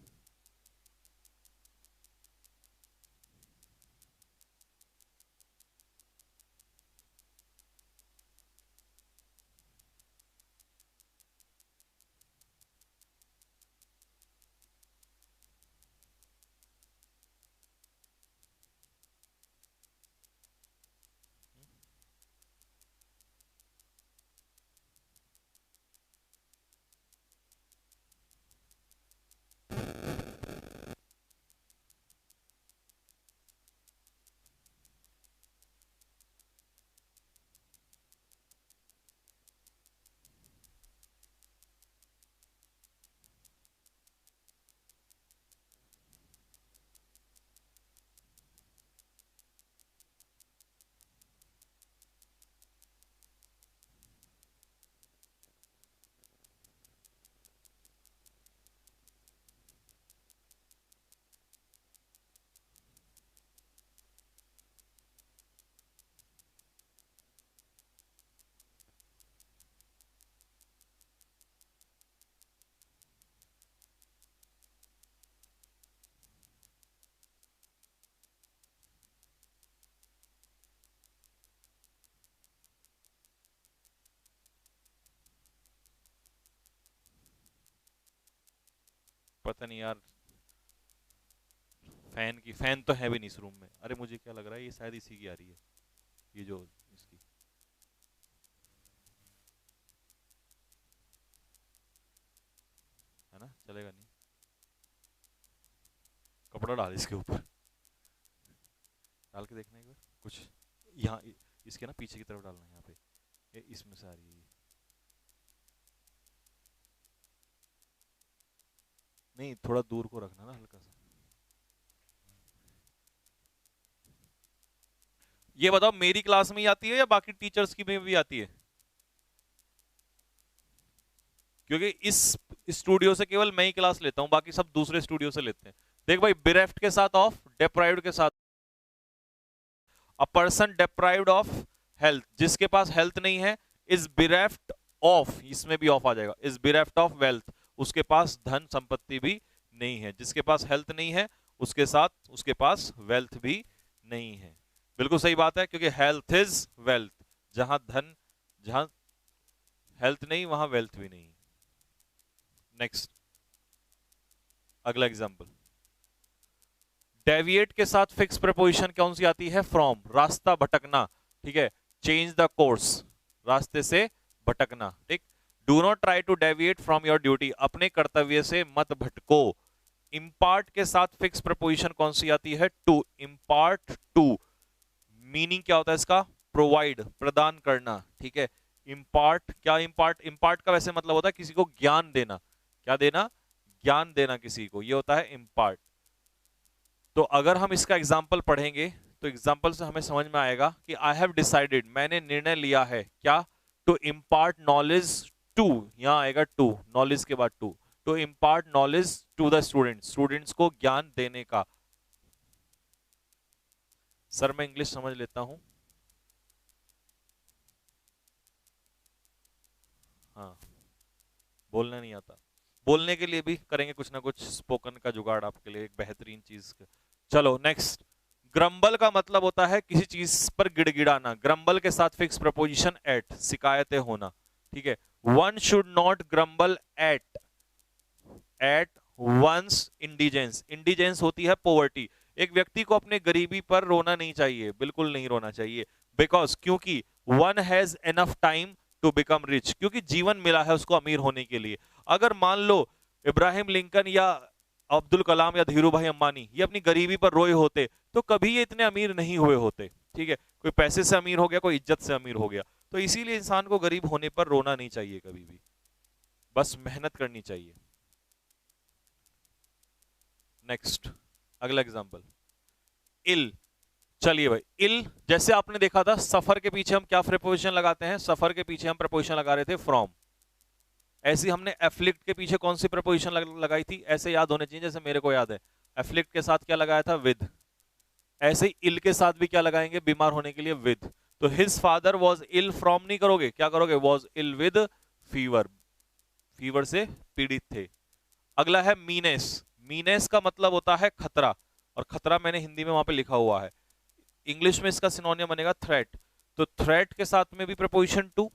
A: पता नहीं यार, फैन तो है भी नहीं इस रूम में। अरे मुझे क्या लग रहा है, ये शायद इसी की आ रही है, ये जो इसकी। है ना, चलेगा नहीं? कपड़ा डाल इसके ऊपर, डाल के देखना एक बार कुछ। यहाँ इसके ना पीछे की तरफ डालना, यहाँ पे इसमें से आ रही है ये। नहीं, थोड़ा दूर को रखना ना हल्का सा। ये बताओ, मेरी क्लास में ही आती है या बाकी टीचर्स की में भी आती है? क्योंकि इस स्टूडियो से केवल मैं ही क्लास लेता हूं, बाकी सब दूसरे स्टूडियो से लेते हैं। देख भाई, बिरेफ्ट के साथ ऑफ, डेप्राइव्ड के साथ। अ पर्सन डेप्राइव्ड ऑफ हेल्थ, जिसके पास हेल्थ नहीं है, इज बिरेफ्ट ऑफ, इसमें भी ऑफ आ जाएगा, इज bereft ऑफ वेल्थ, उसके पास धन संपत्ति भी नहीं है। जिसके पास हेल्थ नहीं है उसके साथ उसके पास वेल्थ भी नहीं है। बिल्कुल सही बात है, क्योंकि हेल्थ इज वेल्थ, जहां हेल्थ नहीं वहां वेल्थ भी नहीं। नेक्स्ट, अगला एग्जांपल, डेविएट के साथ फिक्स प्रपोजिशन कौन सी आती है? फ्रॉम, रास्ता भटकना, ठीक है। चेंज द कोर्स, रास्ते से भटकना, ठीक। Do not try to deviate from your duty, अपने कर्तव्य से मत भटको। इम्पार्ट के साथ फिक्स प्रपोजिशन कौन सी आती है? टू, इम्पार्ट टू, मीनिंग क्या होता है इसका? प्रोवाइड, प्रदान करना, ठीक है। इम्पार्ट, क्या इम्पार्ट? इम्पार्ट का वैसे मतलब होता है किसी को ज्ञान देना। क्या देना? ज्ञान देना किसी को, ये होता है इम्पार्ट। तो अगर हम इसका एग्जाम्पल पढ़ेंगे तो एग्जाम्पल से हमें समझ में आएगा कि आई हैव डिसाइडेड, मैंने निर्णय लिया है, क्या? टू इम्पार्ट नॉलेज टू, यहां आएगा टू, नॉलेज के बाद to impart knowledge to the student, students को ज्ञान देने का। सर मैं इंग्लिश समझ लेता हूं, हाँ, बोलना नहीं आता। बोलने के लिए भी करेंगे कुछ ना कुछ स्पोकन का जुगाड़ आपके लिए, एक बेहतरीन चीज। चलो नेक्स्ट, ग्रम्बल का मतलब होता है किसी चीज पर गिड़गिड़ाना। ग्रम्बल के साथ फिक्स प्रपोजिशन एट, शिकायतें होना, ठीक है। One should not grumble at one's indigence, indigence होती है पोवर्टी। एक व्यक्ति को अपने गरीबी पर रोना नहीं चाहिए, बिल्कुल नहीं रोना चाहिए। बिकॉज, क्योंकि one has enough time to become rich, क्योंकि जीवन मिला है उसको अमीर होने के लिए। अगर मान लो इब्राहिम लिंकन या अब्दुल कलाम या धीरू भाई अंबानी ये अपनी गरीबी पर रोए होते तो कभी ये इतने अमीर नहीं हुए होते, ठीक है। कोई पैसे से अमीर हो गया, कोई इज्जत से अमीर हो गया। तो इसीलिए इंसान को गरीब होने पर रोना नहीं चाहिए कभी भी, बस मेहनत करनी चाहिए। नेक्स्ट, अगला एग्जांपल, इल। चलिए भाई, इल जैसे आपने देखा था, सफर के पीछे हम क्या प्रपोजिशन लगाते हैं? सफर के पीछे हम प्रपोजिशन लगा रहे थे फ्रॉम। ऐसे हमने एफ्लिक्ट के पीछे कौन सी प्रपोजिशन लगाई थी? ऐसे याद होने चाहिए जैसे मेरे को याद है। एफ्लिक्ट के साथ क्या लगाया था? विद। ऐसे ही इल के साथ भी क्या लगाएंगे बीमार होने के लिए? विद। तो his father was ill from नहीं करोगे, क्या करोगे? Was ill with fever, fever से पीड़ित थे। अगला है मीनेस। मीनेस का मतलब होता है खतरा, और खतरा मैंने हिंदी में वहां पे लिखा हुआ है। इंग्लिश में इसका सिनोनियम बनेगा थ्रेट। तो थ्रेट के साथ में भी प्रपोजिशन टू,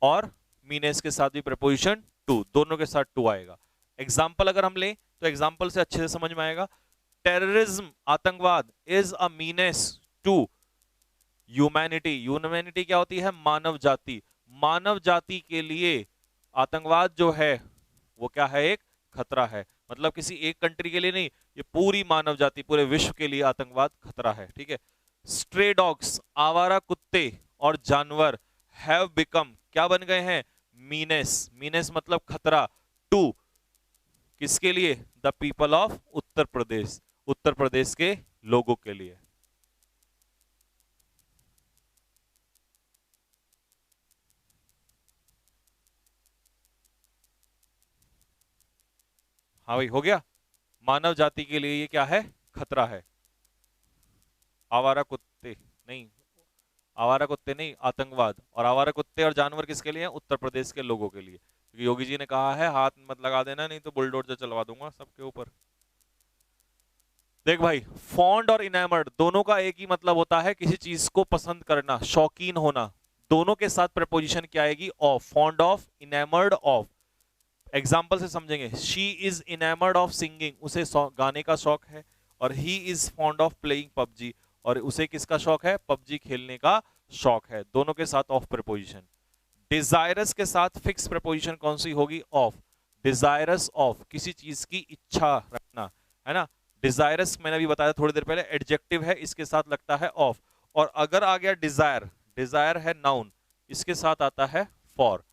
A: और मीनेस के साथ भी प्रपोजिशन टू, दोनों के साथ टू आएगा। एग्जाम्पल अगर हम लें तो एग्जाम्पल से अच्छे से समझ में आएगा। टेररिज्म, आतंकवाद, is a menace to humanity. Humanity क्या होती है? मानव जाति। मानव जाति के लिए आतंकवाद जो है वो क्या है? एक खतरा है। मतलब किसी एक कंट्री के लिए नहीं, ये पूरी मानव जाति, पूरे विश्व के लिए आतंकवाद खतरा है, ठीक है। स्ट्रे डॉग्स, आवारा कुत्ते और जानवर, हैव बिकम, क्या बन गए हैं? मीनेस। मीनेस मतलब खतरा टू, किसके लिए? The people of Uttar Pradesh, Uttar Pradesh के लोगों के लिए। हाँ भाई, हो गया। मानव जाति के लिए ये क्या है? खतरा है। आवारा कुत्ते नहीं, आवारा कुत्ते नहीं, आतंकवाद। और आवारा कुत्ते और जानवर किसके लिए? उत्तर प्रदेश के लोगों के लिए, क्योंकि योगी जी ने कहा है हाथ मत लगा देना नहीं तो बुलडोजर चलवा दूंगा सबके ऊपर। देख भाई, फॉन्ड और इनेमर्ड दोनों का एक ही मतलब होता है किसी चीज को पसंद करना, शौकीन होना। दोनों के साथ प्रपोजिशन क्या आएगी? Of, fond of, enamoured of. Example से समझेंगे। She is enamoured of singing, उसे गाने का शौक है। और he is fond of playing PUBG, और उसे किसका शौक है? पबजी खेलने का शौक है। दोनों के साथ ऑफ प्रपोजिशन। डिजायरस के साथ फिक्स प्रपोजिशन कौन सी होगी? ऑफ। डिजायरस ऑफ, किसी चीज की इच्छा रखना, है ना। डिजायरस मैंने अभी बताया थोड़ी देर पहले, एडजेक्टिव है, इसके साथ लगता है ऑफ। और अगर आ गया डिजायर, डिजायर है नाउन, इसके साथ आता है फॉर।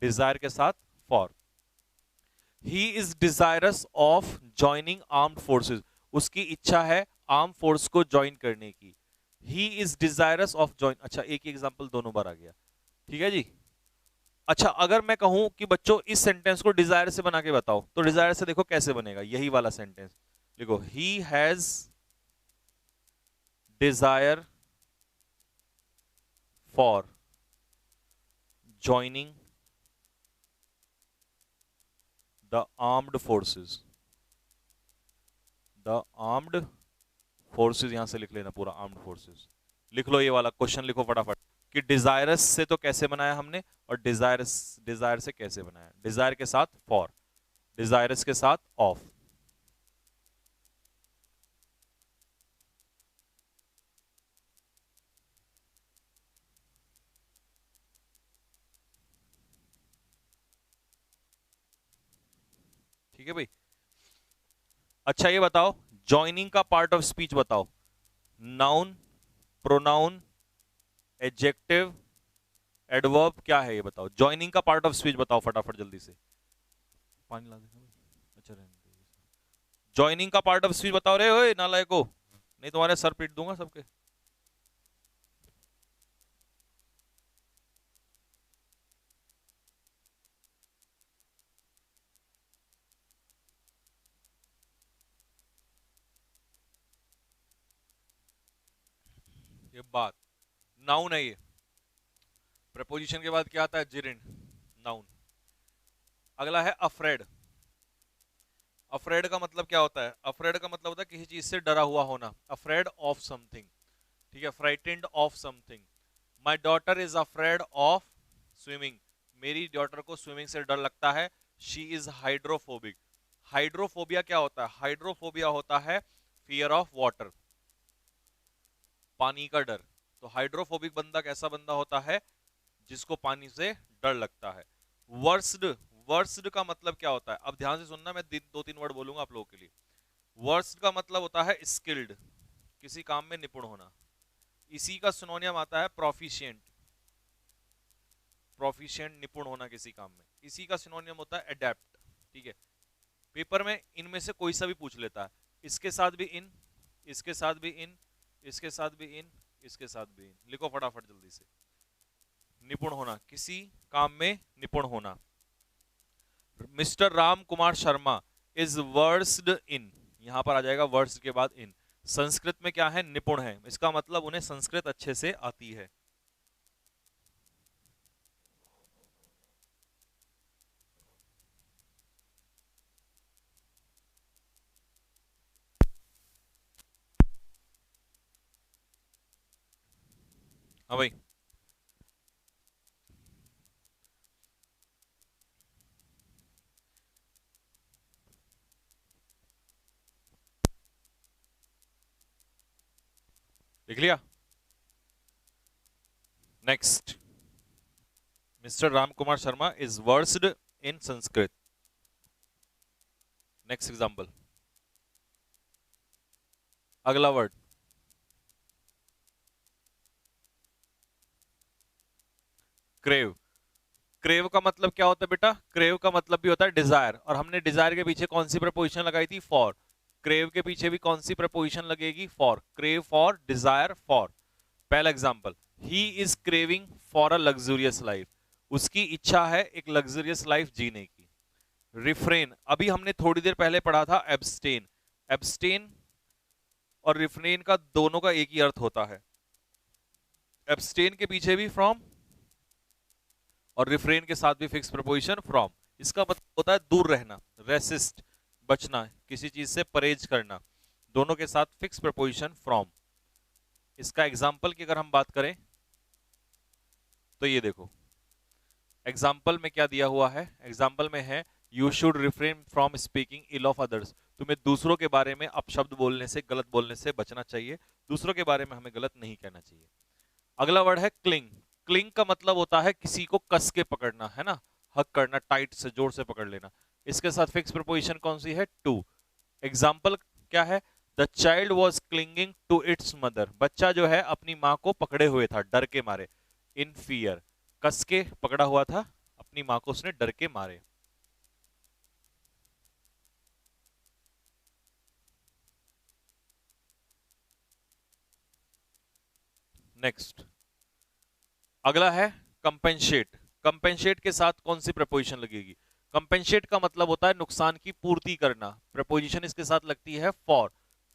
A: डिजायर के साथ for. He is desirous of joining armed forces, उसकी इच्छा है आर्म फोर्स को ज्वाइन करने की। He is desirous of join, अच्छा एक ही एग्जाम्पल दोनों बार आ गया, ठीक है जी। अच्छा, अगर मैं कहूं कि बच्चों इस सेंटेंस को डिजायर से बना के बताओ, तो डिजायर से देखो कैसे बनेगा, यही वाला सेंटेंस लिखो। He has desire for joining the armed forces, the armed forces, यहां से लिख लेना पूरा आर्म्ड फोर्सेस। लिख लो ये वाला क्वेश्चन, लिखो फटाफट कि डिजायरस से तो कैसे बनाया हमने, और डिजायर से कैसे बनाया। डिजायर के साथ फॉर, डिजायरस के साथ ऑफ। ठीक है भाई। अच्छा ये बताओ, ज्वाइनिंग का पार्ट ऑफ स्पीच बताओ। नाउन, प्रोनाउन, एडजेक्टिव, एडवर्ब, क्या है ये बताओ। ज्वाइनिंग का पार्ट ऑफ स्पीच बताओ फटाफट जल्दी से। पानी ला देना भाई। अच्छा रहने दो। ज्वाइनिंग का पार्ट ऑफ स्पीच बताओ रे, ओए नालायको, नहीं तुम्हारे सर पीट दूंगा सबके। ये बात नाउन है ये। प्रपोजिशन के बाद क्या आता है, जिरिंड, नाउन। अगला है अफ्रेड। अफ्रेड का मतलब क्या होता है, अफ्रेड का मतलब होता है किसी चीज से डरा हुआ होना। अफ्रेड ऑफ समथिंग, ठीक है, frightened of something. My daughter is afraid of swimming, मेरी डॉटर को स्विमिंग से डर लगता है। She is hydrophobic. हाइड्रोफोबिया क्या होता है, हाइड्रोफोबिया होता है फियर ऑफ वाटर, पानी का डर। तो हाइड्रोफोबिक बंदा कैसा बंदा होता है, जिसको पानी से डर लगता है। वर्स्ड, वर्स्ड का मतलब क्या होता है, अब ध्यान से सुनना, मैं दो तीन वर्ड बोलूंगा आप लोगों के लिए। वर्स्ड का मतलब होता है स्किल्ड, किसी काम में निपुण होना। इसी का सिनोनियम आता है प्रोफिशिएंट, प्रोफिशिएंट निपुण होना किसी काम में। इसी का सिनोनियम होता है एडेप्ट, ठीक है। पेपर में इनमें से कोई सा भी पूछ लेता है, इसके साथ भी इन, इसके साथ भी इन, इसके साथ भी इन, इसके साथ भी इन। लिखो फटाफट जल्दी से। निपुण होना, किसी काम में निपुण होना। Mister Ram Kumar Sharma is versed in, यहां पर आ जाएगा वर्स्ड के बाद इन। संस्कृत में क्या है, निपुण है, इसका मतलब उन्हें संस्कृत अच्छे से आती है। हाँ भाई, लिख लिया। Next, mister Ram Kumar Sharma is versed in Sanskrit. Next example, अगला वर्ड क्रेव। क्रेव का मतलब क्या होता है बेटा, क्रेव का मतलब भी होता है डिजायर, और हमने डिजायर के पीछे कौन सी प्रपोजिशन लगाई थी, फॉर। क्रेव के पीछे भी कौन सी प्रपोजिशन लगेगी, for. Crave for, desire for. पहला example, he is craving for a luxurious life, उसकी इच्छा है एक लग्जूरियस लाइफ जीने की। रिफ्रेन, अभी हमने थोड़ी देर पहले पढ़ा था एब्सटेन। एब्सटेन और रिफ्रेन का दोनों का एक ही अर्थ होता है। एब्सटेन के पीछे भी फ्रॉम, और रिफ्रेन के साथ भी फिक्स प्रपोजिशन फ्रॉम। इसका मतलब होता है दूर रहना, रेसिस्ट, बचना, किसी चीज से परहेज करना, दोनों के साथ फिक्स प्रपोजिशन फ्रॉम। इसका एग्जाम्पल की अगर हम बात करें तो ये देखो, एग्जाम्पल में क्या दिया हुआ है, एग्जाम्पल में है you should refrain from speaking ill of others, तुम्हें दूसरों के बारे में अपशब्द बोलने से, गलत बोलने से बचना चाहिए, दूसरों के बारे में हमें गलत नहीं कहना चाहिए। अगला वर्ड है क्लिंग। क्लिंग का मतलब होता है किसी को कस के पकड़ना, है ना, हक करना, टाइट से, जोर से पकड़ लेना। इसके साथ फिक्स प्रपोजिशन कौन सी है, टू। एग्जाम्पल क्या है, the child was clinging to its mother, बच्चा जो है अपनी माँ को पकड़े हुए था डर के मारे। इन फियर, कस के पकड़ा हुआ था, अपनी माँ को उसने डर के मारे। नेक्स्ट, अगला है कंपेंसेट। कंपेंसेट के साथ कौन सी प्रपोजिशन लगेगी, कंपेंसेट का मतलब होता है नुकसान की पूर्ति करना, प्रपोजिशन इसके साथ लगती है फॉर।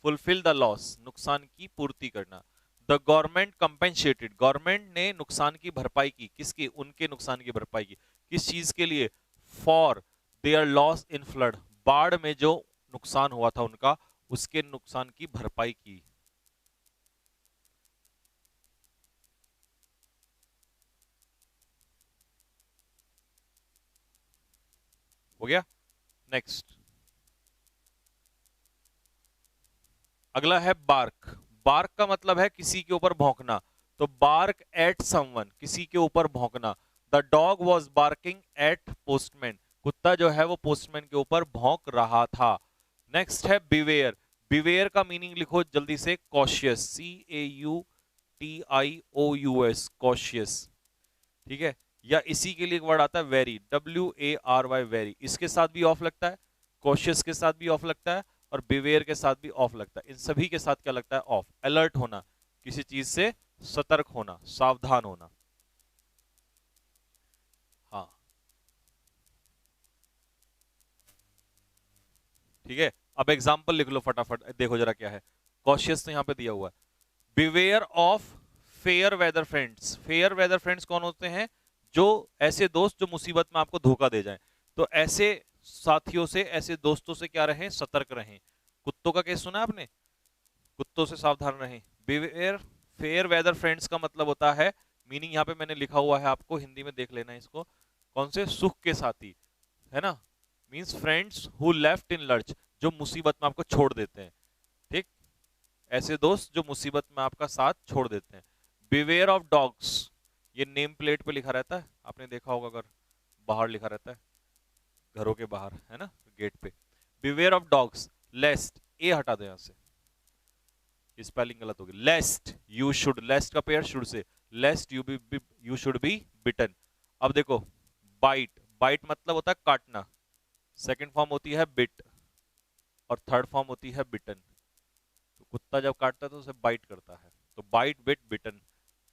A: फुलफिल द लॉस, नुकसान की पूर्ति करना। द गवर्नमेंट कंपेंसेटेड, गवर्नमेंट ने नुकसान की भरपाई की, किसकी, उनके नुकसान की भरपाई की, किस चीज के लिए, for their loss in flood, बाढ़ में जो नुकसान हुआ था उनका, उसके नुकसान की भरपाई की। हो गया। नेक्स्ट, अगला है बार्क। बार्क का मतलब है किसी के ऊपर भौंकना, तो बार्क एट समवन, किसी के ऊपर भौंकना। The dog was barking at postman, कुत्ता जो है वो पोस्टमैन के ऊपर भौंक रहा था। नेक्स्ट है बिवेयर। बिवेयर का मीनिंग लिखो जल्दी से, कॉशियस, CAUTIOUS, कॉशियस। ठीक है, या इसी के लिए एक वर्ड आता है वेरी, WARY, वेरी, इसके साथ भी ऑफ लगता है, कॉशियस के साथ भी ऑफ लगता है, और बिवेयर के साथ भी ऑफ लगता है। इन सभी के साथ क्या लगता है, ऑफ। अलर्ट होना, किसी चीज से सतर्क होना, सावधान होना। हाँ, ठीक है। अब एग्जाम्पल लिख लो फटाफट, देखो जरा क्या है। कॉशियस तो यहां पे दिया हुआ है। Beware of fair weather friends. Fair weather friends कौन होते हैं, जो ऐसे दोस्त जो मुसीबत में आपको धोखा दे जाएं। तो ऐसे साथियों से, ऐसे दोस्तों से क्या रहें, सतर्क रहें। कुत्तों का केस सुना है आपने, कुत्तों से सावधान रहें। बिवेयर फेयर वेदर फ्रेंड्स का मतलब होता है, मीनिंग यहाँ पे मैंने लिखा हुआ है, आपको हिंदी में देख लेना है इसको, कौन से, सुख के साथी, है ना, means friends who left in lurch, जो मुसीबत में आपको छोड़ देते हैं। ठीक, ऐसे दोस्त जो मुसीबत में आपका साथ छोड़ देते हैं। बिवेयर ऑफ डॉग्स, ये नेम प्लेट पे लिखा रहता है, आपने देखा होगा, अगर बाहर लिखा रहता है, घरों के बाहर, है ना, गेट पे। बिवेयर ऑफ डॉग्स, लेस्ट, ए हटा दो यहां से, स्पेलिंग गलत होगी, लेस्ट यू शुड, लेस्ट का पेयर शुड से, lest you should be bitten. अब देखो, बाइट, बाइट मतलब होता है काटना, सेकंड फॉर्म होती है बिट, और थर्ड फॉर्म होती है बिटन। तो कुत्ता जब काटता है तो उसे बाइट करता है, तो बाइट, बिट, बिटन।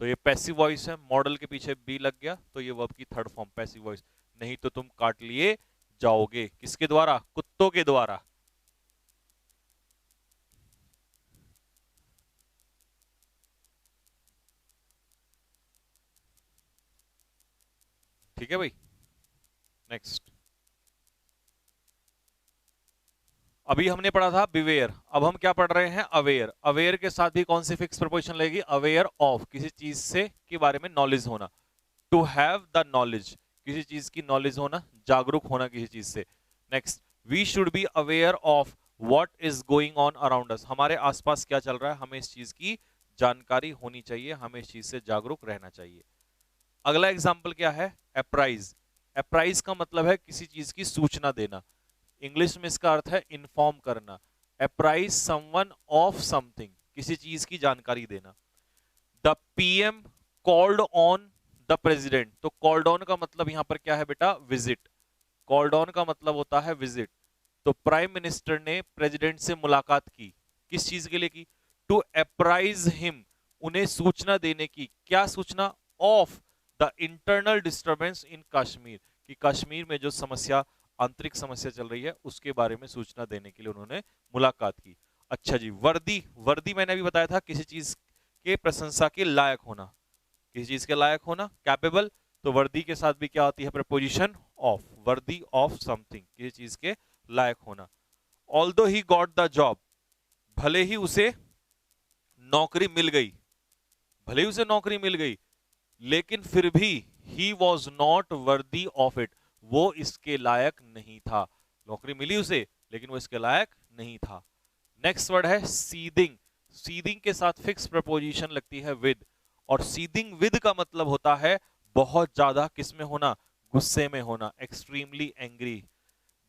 A: तो ये पैसिव वॉइस है, मॉडल के पीछे बी लग गया, तो ये वर्ब की थर्ड फॉर्म पैसिव वॉइस। नहीं तो तुम काट लिए जाओगे, किसके द्वारा, कुत्तों के द्वारा। ठीक है भाई। नेक्स्ट, अभी हमने पढ़ा था बिवेयर, अब हम क्या पढ़ रहे हैं, अवेयर। अवेयर के साथ भी कौन सी फिक्स प्रपोजिशन लगेगी, अवेयर ऑफ, किसी चीज से के बारे में नॉलेज होना। टू हैव द नॉलेज, किसी चीज की नॉलेज होना, जागरूक होना किसी चीज से। Next, we should be aware of what is going on around us, हमारे आसपास क्या चल रहा है, हमें इस चीज की जानकारी होनी चाहिए, हमें इस चीज से जागरूक रहना चाहिए। अगला एग्जाम्पल क्या है, अप्राइज। अप्राइज का मतलब है किसी चीज की सूचना देना, इंग्लिश में इसका अर्थ है इन्फॉर्म करना। अप्राइज समवन ऑफ समथिंग, किसी चीज की जानकारी देना। The PM called on the president, तो कॉल्ड ऑन का मतलब यहां पर क्या है बेटा, विजिट। कॉल्ड ऑन का मतलब होता है विजिट। तो प्राइम मिनिस्टर ने प्रेसिडेंट से मुलाकात की, किस चीज के लिए की, टू अप्राइज हिम, उन्हें सूचना देने की, क्या सूचना, of the internal disturbance in Kashmir, कि कश्मीर में जो समस्या, आंतरिक समस्या चल रही है, उसके बारे में सूचना देने के लिए उन्होंने मुलाकात की। अच्छा जी, वर्दी। वर्दी मैंने अभी बताया था, किसी चीज के प्रशंसा के लायक होना, किसी चीज के लायक होना, कैपेबल। तो वर्दी के साथ भी क्या होती है, preposition of, worthy of something, किसी चीज के लायक होना। Although he got the job, भले ही उसे नौकरी मिल गई, भले ही उसे नौकरी मिल गई, लेकिन फिर भी he was not worthy of it, वो इसके लायक नहीं था। नौकरी मिली उसे, लेकिन वो इसके लायक नहीं था। नेक्स्ट वर्ड है सीदिंग। सीदिंग के साथ फिक्स प्रपोजिशन लगती है विद, और सीदिंग विद का मतलब होता है बहुत ज्यादा किसमें होना, गुस्से में होना, extremely angry.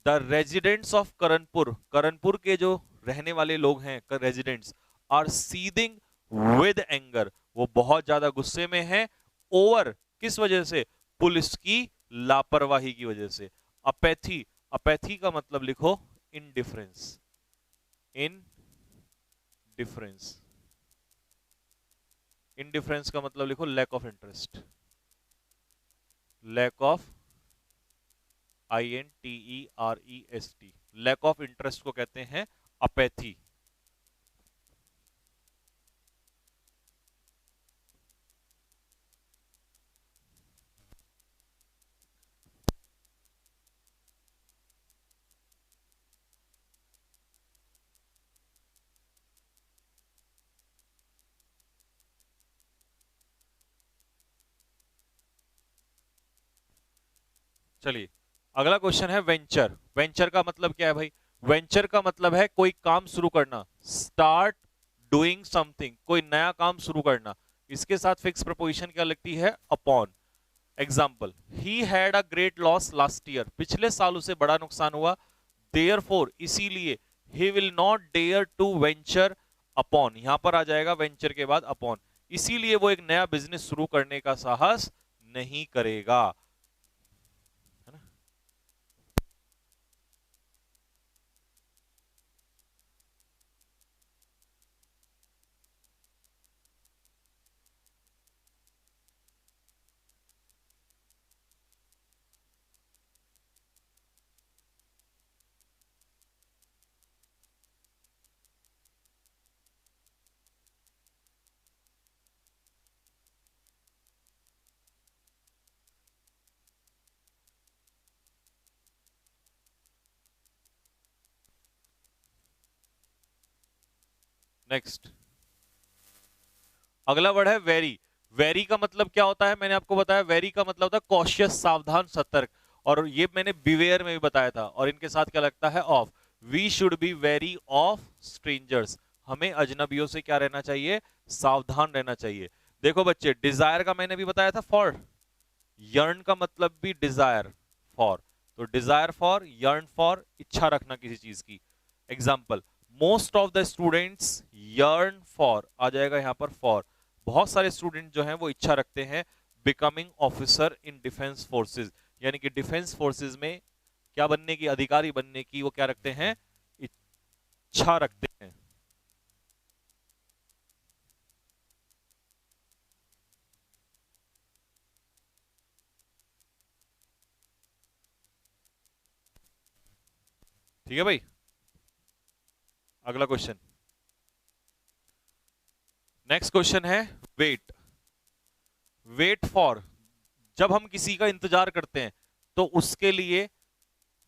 A: The residents of Karanpur, Karanpur के जो रहने वाले लोग हैं, residents, are seething with anger, वो बहुत ज्यादा गुस्से में हैं, ओवर, किस वजह से, पुलिस की लापरवाही की वजह से। अपैथी, अपैथी का मतलब लिखो इनडिफरेंस, इन डिफरेंस, इनडिफरेंस का मतलब लिखो lack of interest, lack of, INTEREST, lack of interest को कहते हैं अपैथी। लैक ऑफ इंटरेस्ट को कहते हैं अपैथी। लैक ऑफ इंटरेस्ट को कहते हैं अपैथी। लैक ऑफ इंटरेस्ट को कहते हैं अपैथी। लैक ऑफ इंटरेस्ट को कहते हैं अपैथी। लैक ऑफ इंटरेस्ट को कहते हैं अपैथी। लैक ऑफ इंटरेस्ट को कहते हैं अपैथी। लैक ऑफ इंटरेस्ट को कहते हैं अपैथी। लैक ऑफ इंटरेस्ट को कहते हैं अपैथी। चलिए अगला क्वेश्चन है वेंचर। वेंचर का मतलब क्या है भाई? वेंचर का मतलब है कोई काम शुरू करना, स्टार्ट डूइंग समथिंग, कोई नया काम शुरू करना। इसके साथ फिक्स प्रपोजिशन क्या लगती है? Upon. Example, he had a great loss last year, पिछले साल उसे बड़ा नुकसान हुआ। देयरफॉर, इसीलिए, he will not dare to venture upon, यहां पर आ जाएगा वेंचर के बाद अपॉन, इसीलिए वो एक नया बिजनेस शुरू करने का साहस नहीं करेगा, है ना। नेक्स्ट, अगला वर्ड है वेरी। वेरी का मतलब क्या होता है? मैंने आपको बताया, वेरी का मतलब होता है कॉशियस, सावधान, सतर्क। और ये मैंने बिवेयर में भी बताया था। और इनके साथ क्या लगता है? Of. We should be wary of strangers, हमें अजनबियों से क्या रहना चाहिए? सावधान रहना चाहिए। देखो बच्चे, डिजायर का मैंने भी बताया था फॉर, यर्न का मतलब भी डिजायर फॉर, तो डिजायर फॉर, यर्न फॉर, इच्छा रखना किसी चीज की। Example, most of the students yearn for, आ जाएगा यहां पर फॉर। बहुत सारे स्टूडेंट जो हैं वो इच्छा रखते हैं becoming officer in defence forces, यानी कि डिफेंस फोर्सेस में क्या बनने की, अधिकारी बनने की वो क्या रखते हैं? इच्छा रखते हैं। ठीक है भाई। अगला क्वेश्चन, नेक्स्ट क्वेश्चन है वेट। वेट फॉर, जब हम किसी का इंतजार करते हैं तो उसके लिए,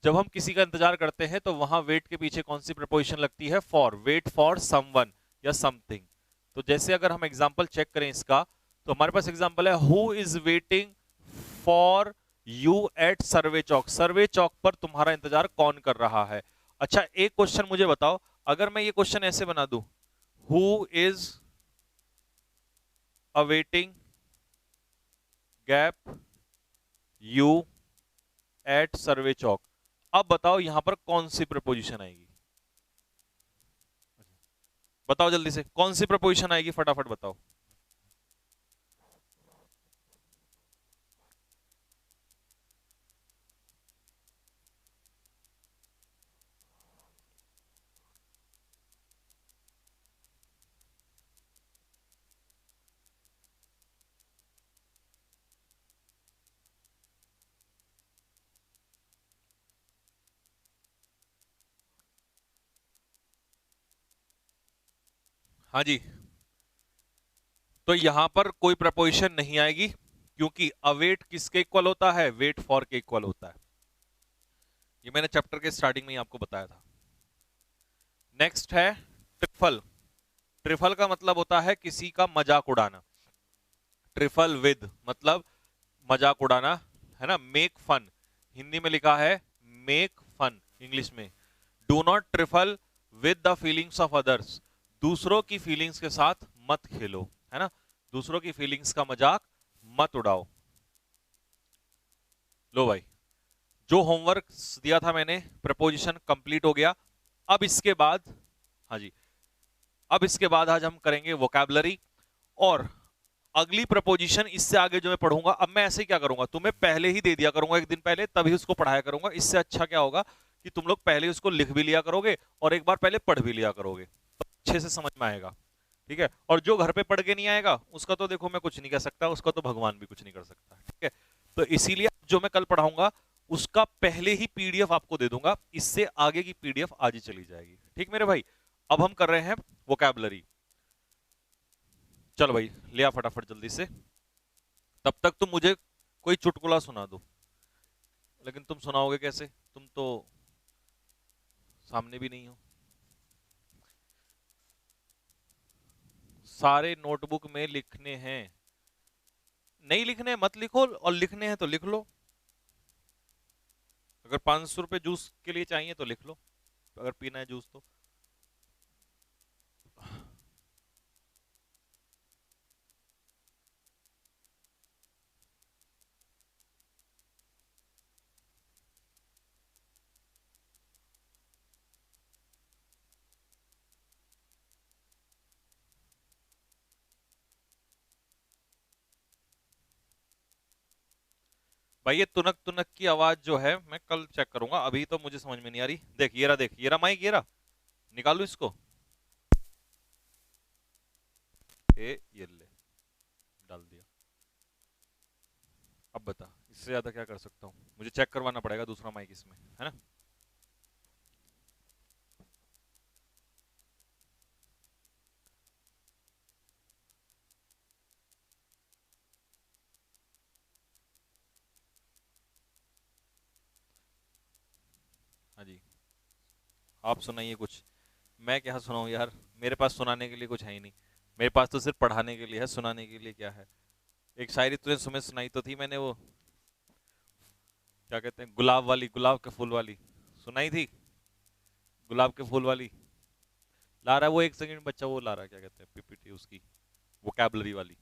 A: जब हम किसी का इंतजार करते हैं तो वहां वेट के पीछे कौन सी प्रपोजिशन लगती है? फॉर। वेट फॉर समवन या समथिंग। तो जैसे अगर हम एग्जांपल चेक करें इसका, तो हमारे पास एग्जांपल है, who is waiting for you at Survey Chowk, Survey Chowk पर तुम्हारा इंतजार कौन कर रहा है? अच्छा, एक क्वेश्चन मुझे बताओ, अगर मैं ये क्वेश्चन ऐसे बना दूं, who is awaiting gap you at Survey Chowk, अब बताओ यहां पर कौन सी प्रपोजिशन आएगी? बताओ जल्दी से, कौन सी प्रपोजिशन आएगी, फटाफट बताओ। हाँ जी, तो यहां पर कोई प्रपोजिशन नहीं आएगी, क्योंकि अवेट किसके इक्वल होता है? वेट फॉर के इक्वल होता है। ये मैंने चैप्टर के स्टार्टिंग में ही आपको बताया था। नेक्स्ट है ट्रिफल। ट्रिफल का मतलब होता है किसी का मजाक उड़ाना। ट्रिफल विद मतलब मजाक उड़ाना, है ना। मेक फन, हिंदी में लिखा है मेक फन, इंग्लिश में। Do not trifle with the feelings of others, दूसरों की फीलिंग्स के साथ मत खेलो, है ना। दूसरों की फीलिंग्स का मजाक मत उड़ाओ। लो भाई, जो होमवर्क दिया था मैंने, प्रपोजिशन कंप्लीट हो गया। अब इसके बाद, हाँ जी, अब इसके बाद आज हम करेंगे वोकैबुलरी। और अगली प्रपोजिशन इससे आगे जो मैं पढ़ूंगा, अब मैं ऐसे ही क्या करूंगा, तुम्हें पहले ही दे दिया करूंगा एक दिन पहले, तभी उसको पढ़ाया करूंगा। इससे अच्छा क्या होगा कि तुम लोग पहले उसको लिख भी लिया करोगे और एक बार पहले पढ़ भी लिया करोगे, तो अच्छे से समझ में आएगा। ठीक है, और जो घर पे पढ़ के नहीं आएगा उसका तो देखो मैं कुछ नहीं कर सकता, उसका तो भगवान भी कुछ नहीं कर सकता। ठीक है, तो इसीलिए जो मैं कल पढ़ाऊंगा उसका पहले ही पीडीएफ आपको दे दूंगा, इससे आगे की पीडीएफ आज ही चली जाएगी। ठीक मेरे भाई, अब हम कर रहे हैं वोकैबुलरी। चलो भाई, लिया फटाफट जल्दी से। तब तक तुम मुझे कोई चुटकुला सुना दो, लेकिन तुम सुनाओगे कैसे? तुम तो सामने भी नहीं हो। सारे नोटबुक में लिखने हैं, नहीं लिखने मत लिखो, और लिखने हैं तो लिख लो। अगर 500 रुपये जूस के लिए चाहिए तो लिख लो, अगर पीना है जूस तो। भाई ये तुनक तुनक की आवाज जो है मैं कल चेक करूंगा, अभी तो मुझे समझ में नहीं आ रही। देख ये रहा माइक, ये रहा, निकालू इसको। ये ले, डाल दिया। अब बता इससे ज्यादा क्या कर सकता हूँ, मुझे चेक करवाना पड़ेगा दूसरा माइक इसमें, है ना। हाँ जी, आप सुनाइए कुछ। मैं क्या सुनाऊं यार, मेरे पास सुनाने के लिए कुछ है ही नहीं। मेरे पास तो सिर्फ पढ़ाने के लिए है, सुनाने के लिए क्या है। एक शायरी तुझे सुबह सुनाई तो थी मैंने, वो क्या कहते हैं, गुलाब वाली, गुलाब के फूल वाली सुनाई थी। गुलाब के फूल वाली ला रहा है वो, 1 सेकंड बच्चा, वो ला रहा है, क्या कहते हैं, पीपीटी उसकी, वोकैबलरी वाली।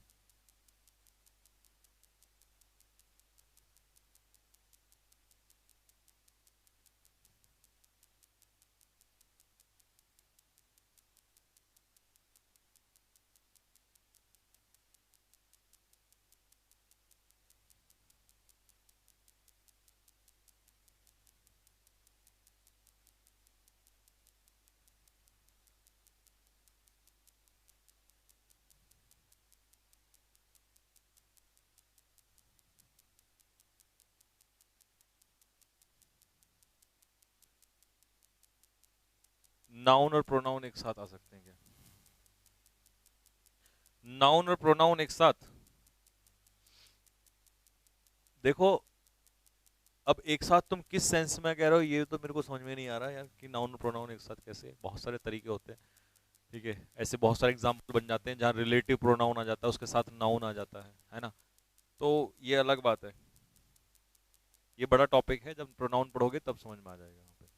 A: नाउन और प्रोनाउन एक साथ आ सकते हैं क्या? नाउन और प्रोनाउन एक साथ, देखो अब एक साथ तुम किस सेंस में कह रहे हो ये तो मेरे को समझ में नहीं आ रहा यार, कि नाउन और प्रोनाउन एक साथ कैसे, बहुत सारे तरीके होते हैं। ठीक है, ऐसे बहुत सारे एग्जाम्पल बन जाते हैं जहाँ रिलेटिव प्रोनाउन आ जाता है, उसके साथ नाउन आ जाता है ना। तो ये अलग बात है, ये बड़ा टॉपिक है, जब प्रोनाउन पढ़ोगे तब समझ में आ जाएगा वहाँ पे।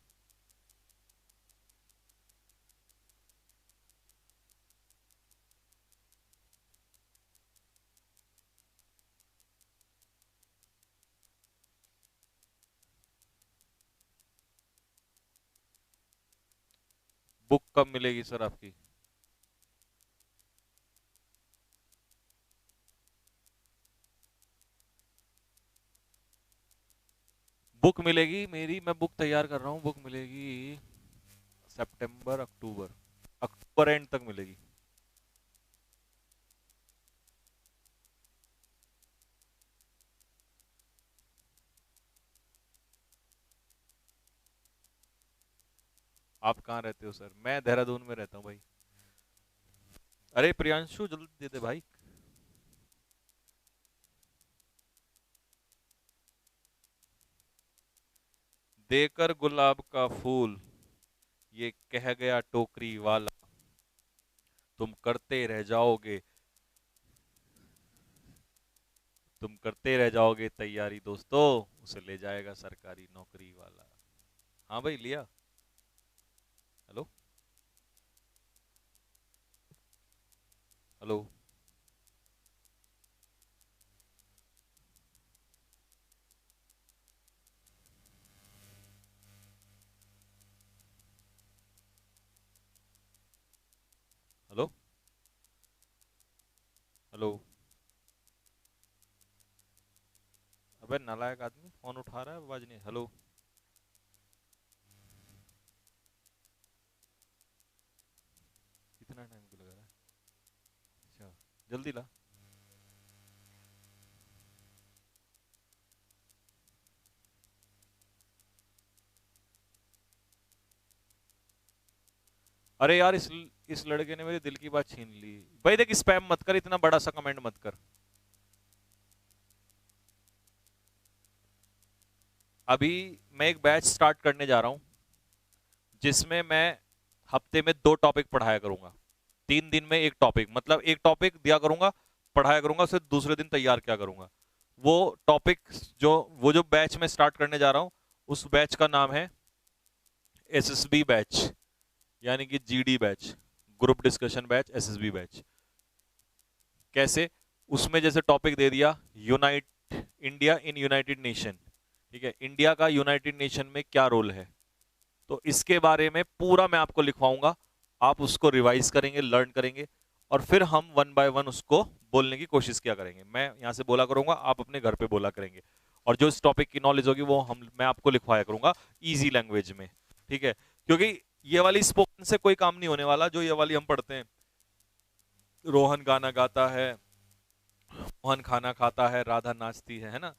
A: बुक कब मिलेगी सर आपकी? बुक मिलेगी मेरी, मैं बुक तैयार कर रहा हूँ, बुक मिलेगी सितंबर अक्टूबर, अक्टूबर एंड तक मिलेगी। आप कहाँ रहते हो सर? मैं देहरादून में रहता हूँ भाई। अरे प्रियांशु जल्दी दे दे भाई। देकर गुलाब का फूल, ये कह गया टोकरी वाला, तुम करते रह जाओगे, तुम करते रह जाओगे तैयारी दोस्तों, उसे ले जाएगा सरकारी नौकरी वाला। हाँ भाई लिया। Hello, hello, hello, hello. अबे नालायक आदमी, फोन उठा रहा है, आवाज नहीं। हेलो, कितना टाइम क्यों लगा रहा है? अच्छा, जल्दी ला। अरे यार इस लड़के ने मेरे दिल की बात छीन ली। भाई देख, स्पैम मत कर, इतना बड़ा सा कमेंट मत कर। अभी मैं एक बैच स्टार्ट करने जा रहा हूं, जिसमें मैं हफ्ते में 2 टॉपिक पढ़ाया करूंगा। 3 दिन में एक टॉपिक, मतलब एक टॉपिक दिया करूंगा, पढ़ाया करूंगा, उसे दूसरे दिन तैयार किया करूंगा। वो टॉपिक, जो वो जो बैच में स्टार्ट करने जा रहा हूं, उस बैच का नाम है एसएसबी बैच, यानी कि GD batch, group discussion batch, SSB batch. कैसे? उसमें जैसे टॉपिक दे दिया unite India in United nation, ठीक है, इंडिया का यूनाइटेड नेशन में क्या रोल है, तो इसके बारे में पूरा मैं आपको लिखवाऊंगा, आप उसको रिवाइज करेंगे, लर्न करेंगे, और फिर हम वन बाय वन उसको बोलने की कोशिश किया करेंगे। मैं यहां से बोला करूंगा, आप अपने घर पे बोला करेंगे, और जो इस टॉपिक की नॉलेज होगी वो मैं आपको लिखवाया करूंगा इजी लैंग्वेज में, ठीक है, क्योंकि ये वाली स्पोकन से कोई काम नहीं होने वाला। जो ये वाली हम पढ़ते हैं, रोहन गाना गाता है, मोहन खाना खाता है, राधा नाचती है ना,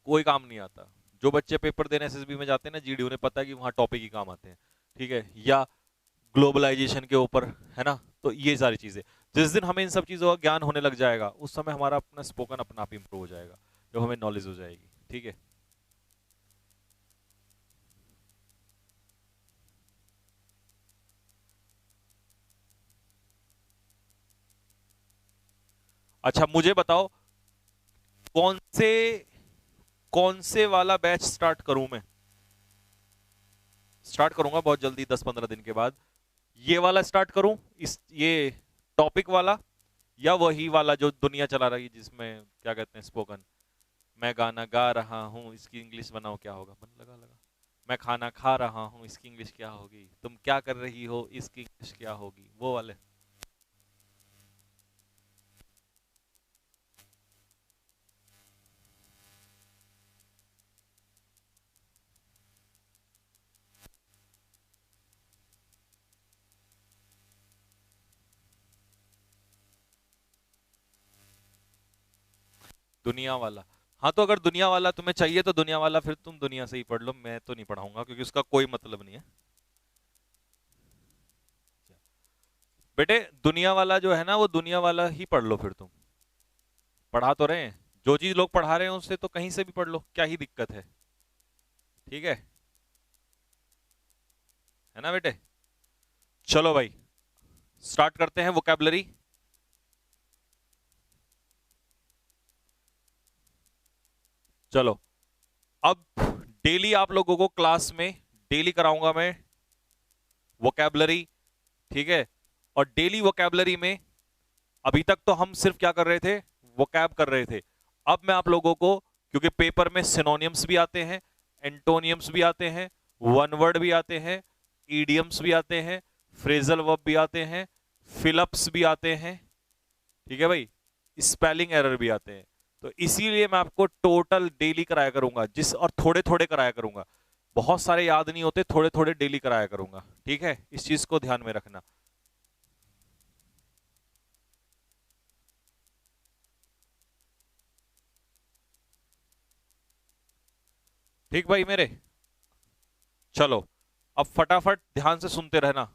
A: कोई काम नहीं आता। जो बच्चे पेपर देने एसएसबी में जाते हैं ना, जीडी, उन्हें पता है कि वहां टॉपिक ही काम आते हैं, ठीक है, या ग्लोबलाइजेशन के ऊपर, है ना, तो ये सारी चीजें जिस दिन हमें इन सब चीजों का ज्ञान होने लग जाएगा, उस समय हमारा अपना स्पोकन अपना आप इंप्रूव हो जाएगा, जब हमें नॉलेज हो जाएगी, ठीक है। अच्छा मुझे बताओ, कौन से कौन से वाला बैच स्टार्ट करूं मैं? स्टार्ट करूंगा बहुत जल्दी, 10-15 दिन के बाद। ये वाला स्टार्ट करूं, इस ये टॉपिक वाला, या वही वाला जो दुनिया चला रही है, जिसमें क्या कहते हैं स्पोकन, मैं गाना गा रहा हूं, इसकी इंग्लिश बनाओ क्या होगा, मन लगा लगा, मैं खाना खा रहा हूं, इसकी इंग्लिश क्या होगी, तुम क्या कर रही हो, इसकी इंग्लिश क्या होगी, वो वाले? दुनिया वाला? हाँ, तो अगर दुनिया वाला तुम्हें चाहिए तो दुनिया वाला फिर तुम दुनिया से ही पढ़ लो, मैं तो नहीं पढ़ाऊंगा, क्योंकि उसका कोई मतलब नहीं है बेटे। दुनिया वाला जो है ना, वो दुनिया वाला ही पढ़ लो फिर तुम। पढ़ा तो रहे हैं, जो चीज लोग पढ़ा रहे हैं उससे तो कहीं से भी पढ़ लो, क्या ही दिक्कत है, ठीक है ना बेटे? चलो भाई, स्टार्ट करते हैं वोकैबुलरी। चलो, अब डेली आप लोगों को क्लास में डेली कराऊंगा मैं वोकैबुलरी, ठीक है, और डेली वोकैबुलरी में अभी तक तो हम सिर्फ क्या कर रहे थे, वोकैब कर रहे थे। अब मैं आप लोगों को, क्योंकि पेपर में सिनोनियम्स भी आते हैं, एंटोनियम्स भी आते हैं, वन वर्ड भी आते हैं, ईडियम्स भी आते हैं, फ्रेजल वर्ब भी आते हैं, फिलअप्स भी आते हैं, ठीक है भाई, स्पेलिंग एरर भी आते हैं, तो इसीलिए मैं आपको टोटल डेली कराया करूंगा, और थोड़े थोड़े कराया करूंगा, बहुत सारे याद नहीं होते, थोड़े थोड़े डेली कराया करूंगा, ठीक है, इस चीज को ध्यान में रखना। ठीक भाई मेरे, चलो अब फटाफट ध्यान से सुनते रहना,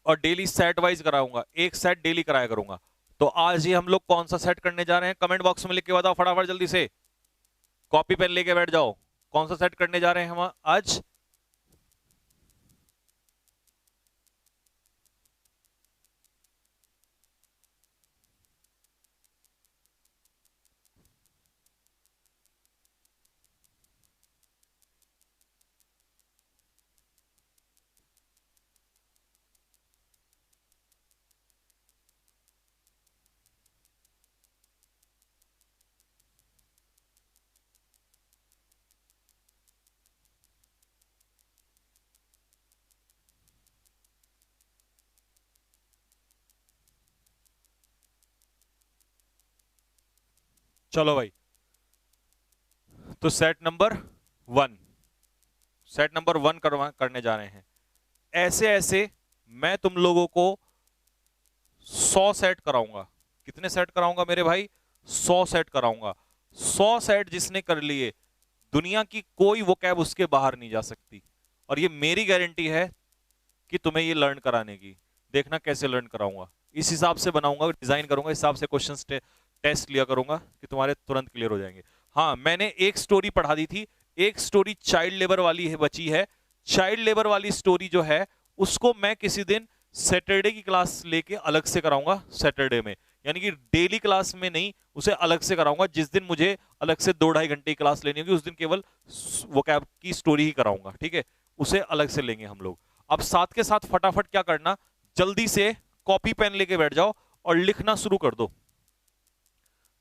A: और डेली सेट वाइज कराऊंगा, एक सेट डेली कराया करूंगा। तो आज ही हम लोग कौन सा सेट करने जा रहे हैं, कमेंट बॉक्स में लिख के बताओ फटाफट, जल्दी से कॉपी पेन लेके बैठ जाओ, कौन सा सेट करने जा रहे हैं हम आज? चलो भाई, तो सेट नंबर वन करने जा रहे हैं। ऐसे ऐसे मैं तुम लोगों को 100 सेट कराऊंगा। कितने सेट कराऊंगा मेरे भाई? 100 सेट कराऊंगा। 100 सेट जिसने कर लिए, दुनिया की कोई वोकैब उसके बाहर नहीं जा सकती, और ये मेरी गारंटी है कि तुम्हें ये लर्न कराने की। देखना कैसे लर्न कराऊंगा, इस हिसाब से बनाऊंगा, डिजाइन करूंगा, इस हिसाब से क्वेश्चन टेस्ट लिया करूंगा कि तुम्हारे तुरंत क्लियर हो जाएंगे। हाँ, मैंने एक स्टोरी पढ़ा दी थी, एक स्टोरी चाइल्ड लेबर वाली है, बची है। चाइल्ड लेबर वाली स्टोरी जो है, उसको मैं किसी दिन सैटरडे की क्लास लेके अलग से कराऊंगा, सैटरडे में, यानी कि डेली क्लास में नहीं, उसे अलग से कराऊंगा, जिस दिन मुझे अलग से 2-2.5 घंटे की क्लास लेनी होगी, उस दिन केवल वोकैब की स्टोरी ही कराऊंगा, ठीक है, उसे अलग से लेंगे हम लोग। अब साथ के साथ फटाफट क्या करना, जल्दी से कॉपी पेन लेके बैठ जाओ और लिखना शुरू कर दो,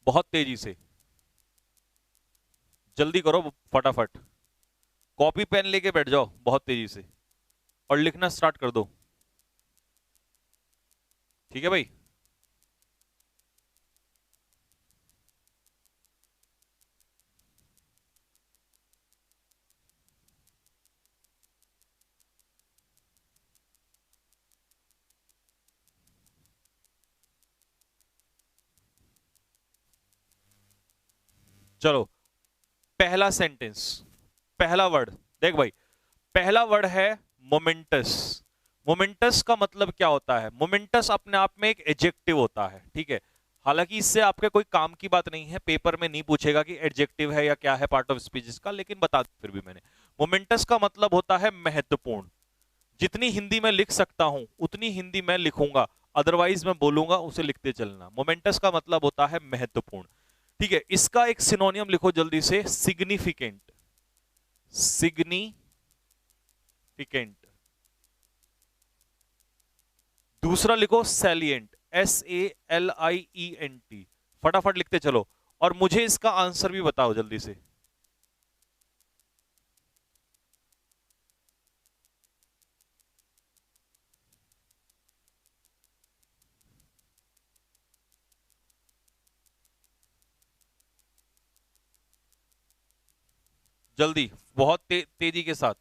A: बहुत तेजी से, जल्दी करो फटाफट, कॉपी पेन लेके बैठ जाओ बहुत तेजी से और लिखना स्टार्ट कर दो, ठीक है भाई। चलो, पहला सेंटेंस, पहला वर्ड, देख भाई, पहला वर्ड है मोमेंटस। मोमेंटस का मतलब क्या होता है, मोमेंटस अपने आप में एक एडजेक्टिव होता है, ठीक है, हालांकि इससे आपके कोई काम की बात नहीं है, पेपर में नहीं पूछेगा कि एडजेक्टिव है या क्या है पार्ट ऑफ स्पीच का, लेकिन बता दूं फिर भी मैंने, मोमेंटस का मतलब होता है महत्वपूर्ण। जितनी हिंदी में लिख सकता हूं उतनी हिंदी में लिखूंगा, अदरवाइज मैं बोलूंगा उसे लिखते चलना। मोमेंटस का मतलब होता है महत्वपूर्ण, ठीक है। इसका एक सिनोनियम लिखो जल्दी से, सिग्निफिकेंट, सिग्निफिकेंट। दूसरा लिखो सैलिएंट, SALIENT, फटाफट लिखते चलो और मुझे इसका आंसर भी बताओ जल्दी से। जल्दी, बहुत तेजी के साथ।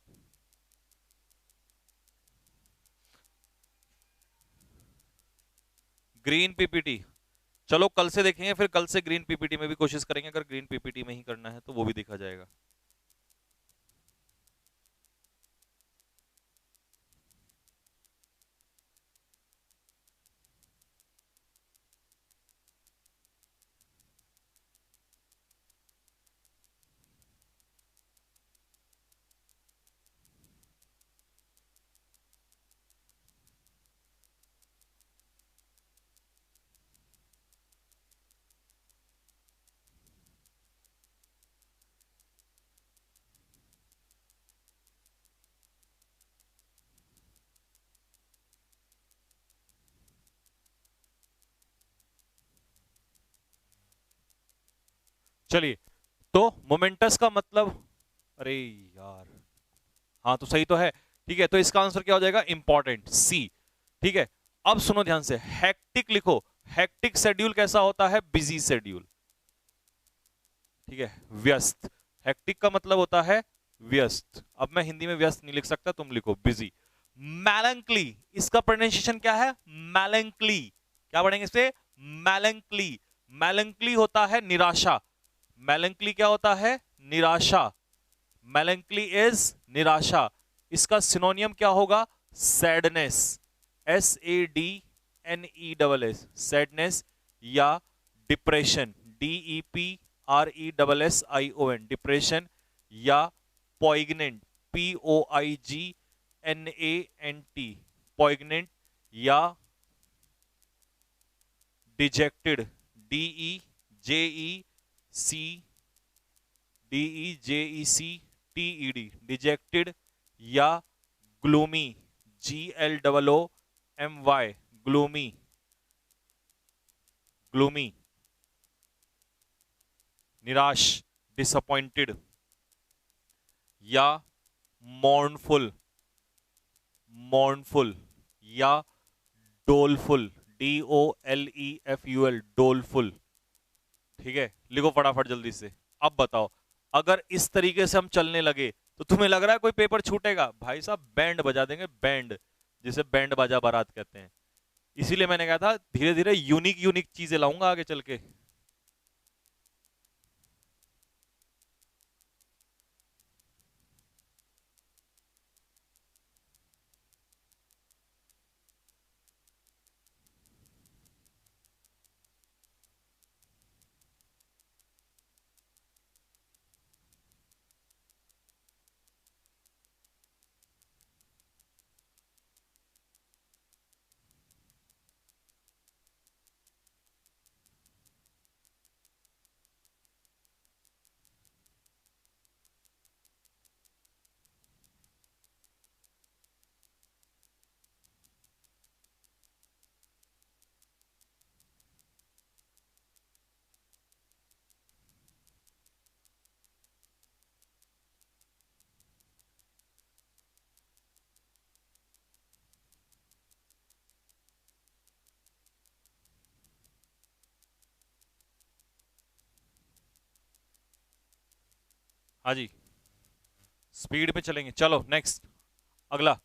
A: ग्रीन पीपीटी, चलो कल से देखेंगे, फिर कल से ग्रीन पीपीटी में भी कोशिश करेंगे, अगर ग्रीन पीपीटी में ही करना है तो वो भी देखा जाएगा। चलिए, तो मोमेंटस का मतलब, अरे यार, हाँ तो सही तो है, ठीक है, तो इसका आंसर क्या हो जाएगा, इंपॉर्टेंट, सी, ठीक है। अब सुनो ध्यान से, हेक्टिक लिखो, हेक्टिक शेड्यूल कैसा होता है, बिजी शेड्यूल, ठीक है, व्यस्त। हेक्टिक का मतलब होता है व्यस्त, अब मैं हिंदी में व्यस्त नहीं लिख सकता, तुम लिखो बिजी। मैलंकली, इसका प्रोनाउंसिएशन क्या है, मैलंकली, क्या पढ़ेंगे इसे, मैलंकली। मैलंकली होता है निराशा, मैलंकली क्या होता है, निराशा, मैलंकली इज निराशा। इसका सिनोनियम क्या होगा, सैडनेस, SADNESS, सैडनेस, या डिप्रेशन, DEPRESSION, डिप्रेशन, या पॉइग्नेंट, POIGNANT, पॉइग्नेंट, या डिजेक्टेड, DEJECTED, डिजेक्टेड, या ग्लूमी, GLOOMY, ग्लूमी, ग्लूमी, निराश, डिसअपॉइंटेड, या मॉर्नफुल, मॉर्नफुल, या डोलफुल, DOLEFUL, डोलफुल, ठीक है, लिखो फटाफट जल्दी से। अब बताओ, अगर इस तरीके से हम चलने लगे तो तुम्हें लग रहा है कोई पेपर छूटेगा, भाई साहब बैंड बजा देंगे, बैंड, जिसे बैंड बाजा बारात कहते हैं। इसीलिए मैंने कहा था धीरे धीरे यूनिक यूनिक चीजें लाऊंगा आगे चल के। हाँ जी, स्पीड में चलेंगे। चलो नेक्स्ट, अगला।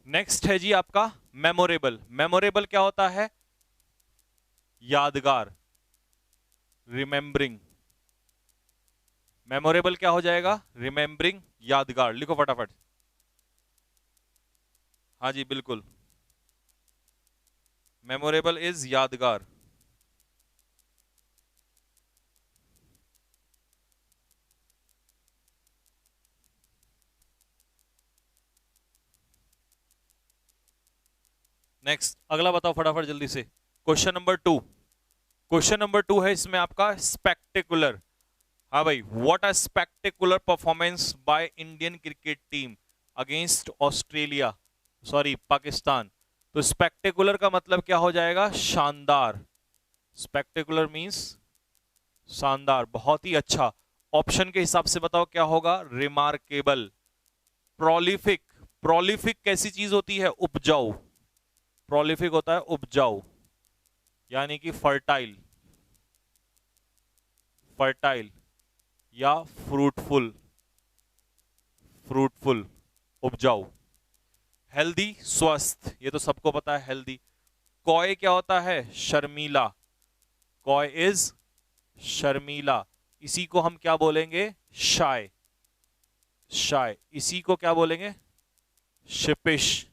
A: नेक्स्ट है जी आपका मेमोरेबल। मेमोरेबल क्या होता है? यादगार, रिमेंबरिंग। मेमोरेबल क्या हो जाएगा? रिमेंबरिंग, यादगार। लिखो फटाफट। हाँ जी बिल्कुल, मेमोरेबल इज यादगार। नेक्स्ट, अगला बताओ फटाफट जल्दी से। Question number 2। क्वेश्चन नंबर 2 है इसमें आपका स्पेक्टेकुलर। हाँ भाई, what a spectacular performance by Indian cricket team against Australia, sorry Pakistan. तो स्पेक्टेकुलर का मतलब क्या हो जाएगा? शानदार। स्पेक्टेकुलर मींस शानदार, बहुत ही अच्छा। ऑप्शन के हिसाब से बताओ क्या होगा? रिमार्केबल। प्रोलिफिक। प्रोलिफिक कैसी चीज होती है? उपजाऊ। प्रोलिफिक होता है उपजाऊ, यानी कि फर्टाइल। फर्टाइल या फ्रूटफुल। फ्रूटफुल, उपजाऊ। हेल्दी, स्वस्थ, ये तो सबको पता है हेल्दी। कॉय क्या होता है? शर्मीला। कॉय इज शर्मीला। इसी को हम क्या बोलेंगे? शाय। शाय। इसी को क्या बोलेंगे? शिपिश।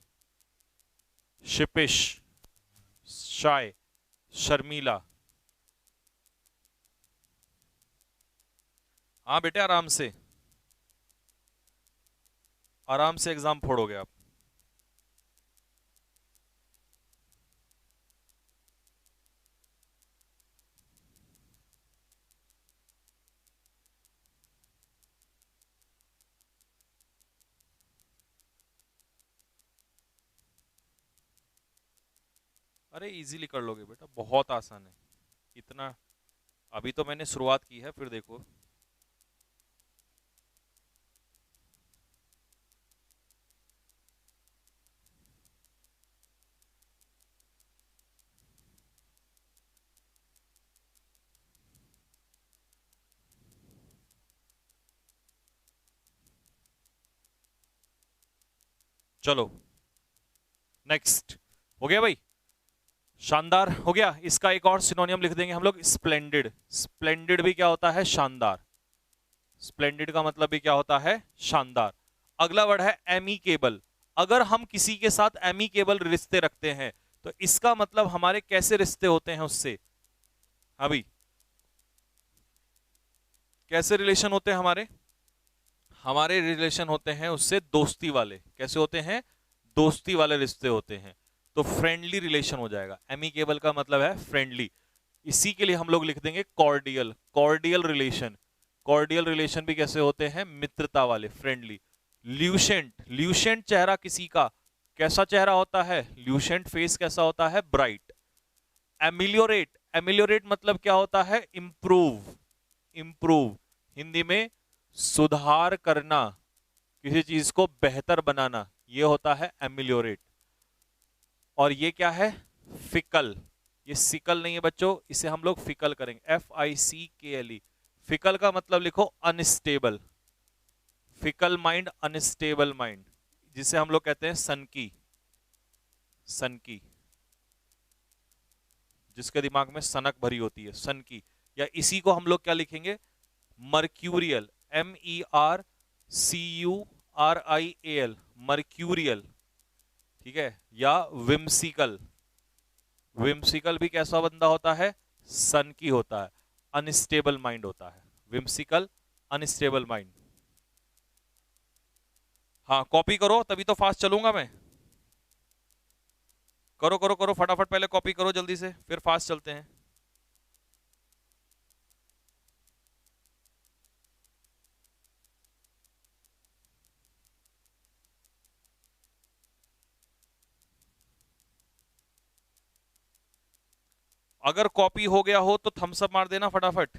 A: शिपिश, शाय, शर्मीला। हाँ बेटे, आराम से, आराम से एग्जाम फोड़ोगे आप। अरे इजीली कर लोगे बेटा, बहुत आसान है इतना। अभी तो मैंने शुरुआत की है, फिर देखो। चलो नेक्स्ट, हो गया भाई? शानदार हो गया। इसका एक और सिनोनियम लिख देंगे हम लोग, स्प्लेंडेड। स्प्लेंडेड भी क्या होता है? शानदार। स्प्लेंडेड का मतलब भी क्या होता है? शानदार। अगला वर्ड है एमिकेबल। अगर हम किसी के साथ एमिकेबल रिश्ते रखते हैं तो इसका मतलब हमारे कैसे रिश्ते होते हैं उससे? हाँ भाई, कैसे रिलेशन होते हैं हमारे? हमारे रिलेशन होते हैं उससे दोस्ती वाले। कैसे होते हैं? दोस्ती वाले रिश्ते होते हैं। तो फ्रेंडली रिलेशन हो जाएगा। एमिकेबल का मतलब है फ्रेंडली। इसी के लिए हम लोग लिख देंगे cordial. Cordial relation. Cordial relation भी कैसे होते हैं? मित्रता वाले, फ्रेंडली। ल्यूशेंट। ल्यूशेंट चेहरा किसी का कैसा चेहरा होता है? ल्यूशेंट फेस कैसा होता है? ब्राइट। एमिलियोरेट। एमिलियोरेट मतलब क्या होता है? इंप्रूव। इंप्रूव, हिंदी में सुधार करना, किसी चीज को बेहतर बनाना, ये होता है एमिलियोरेट। और ये क्या है? फिकल। ये सिकल नहीं है बच्चों, इसे हम लोग फिकल करेंगे, FICKLE। फिकल का मतलब लिखो unstable. Fickle mind, unstable mind, जिसे हम लोग कहते हैं सनकी। सनकी, जिसके दिमाग में सनक भरी होती है, सनकी। या इसी को हम लोग क्या लिखेंगे? मर्क्यूरियल। MERCURIAL, mercurial. ठीक है, या विम्सिकल। विम्सिकल भी कैसा बंदा होता है? सन की होता है, अनस्टेबल माइंड होता है। Whimsical, unstable mind. हाँ कॉपी करो, तभी तो फास्ट चलूंगा मैं। करो करो करो फटाफट, पहले कॉपी करो जल्दी से, फिर फास्ट चलते हैं। अगर कॉपी हो गया हो तो थम्स अप मार देना फटाफट।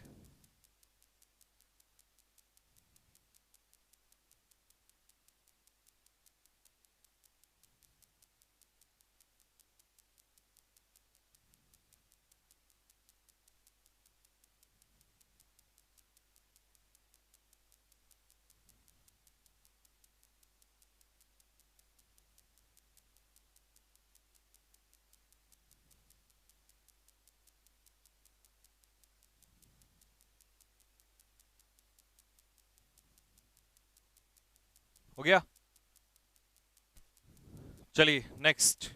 A: हो गया। चलिए नेक्स्ट,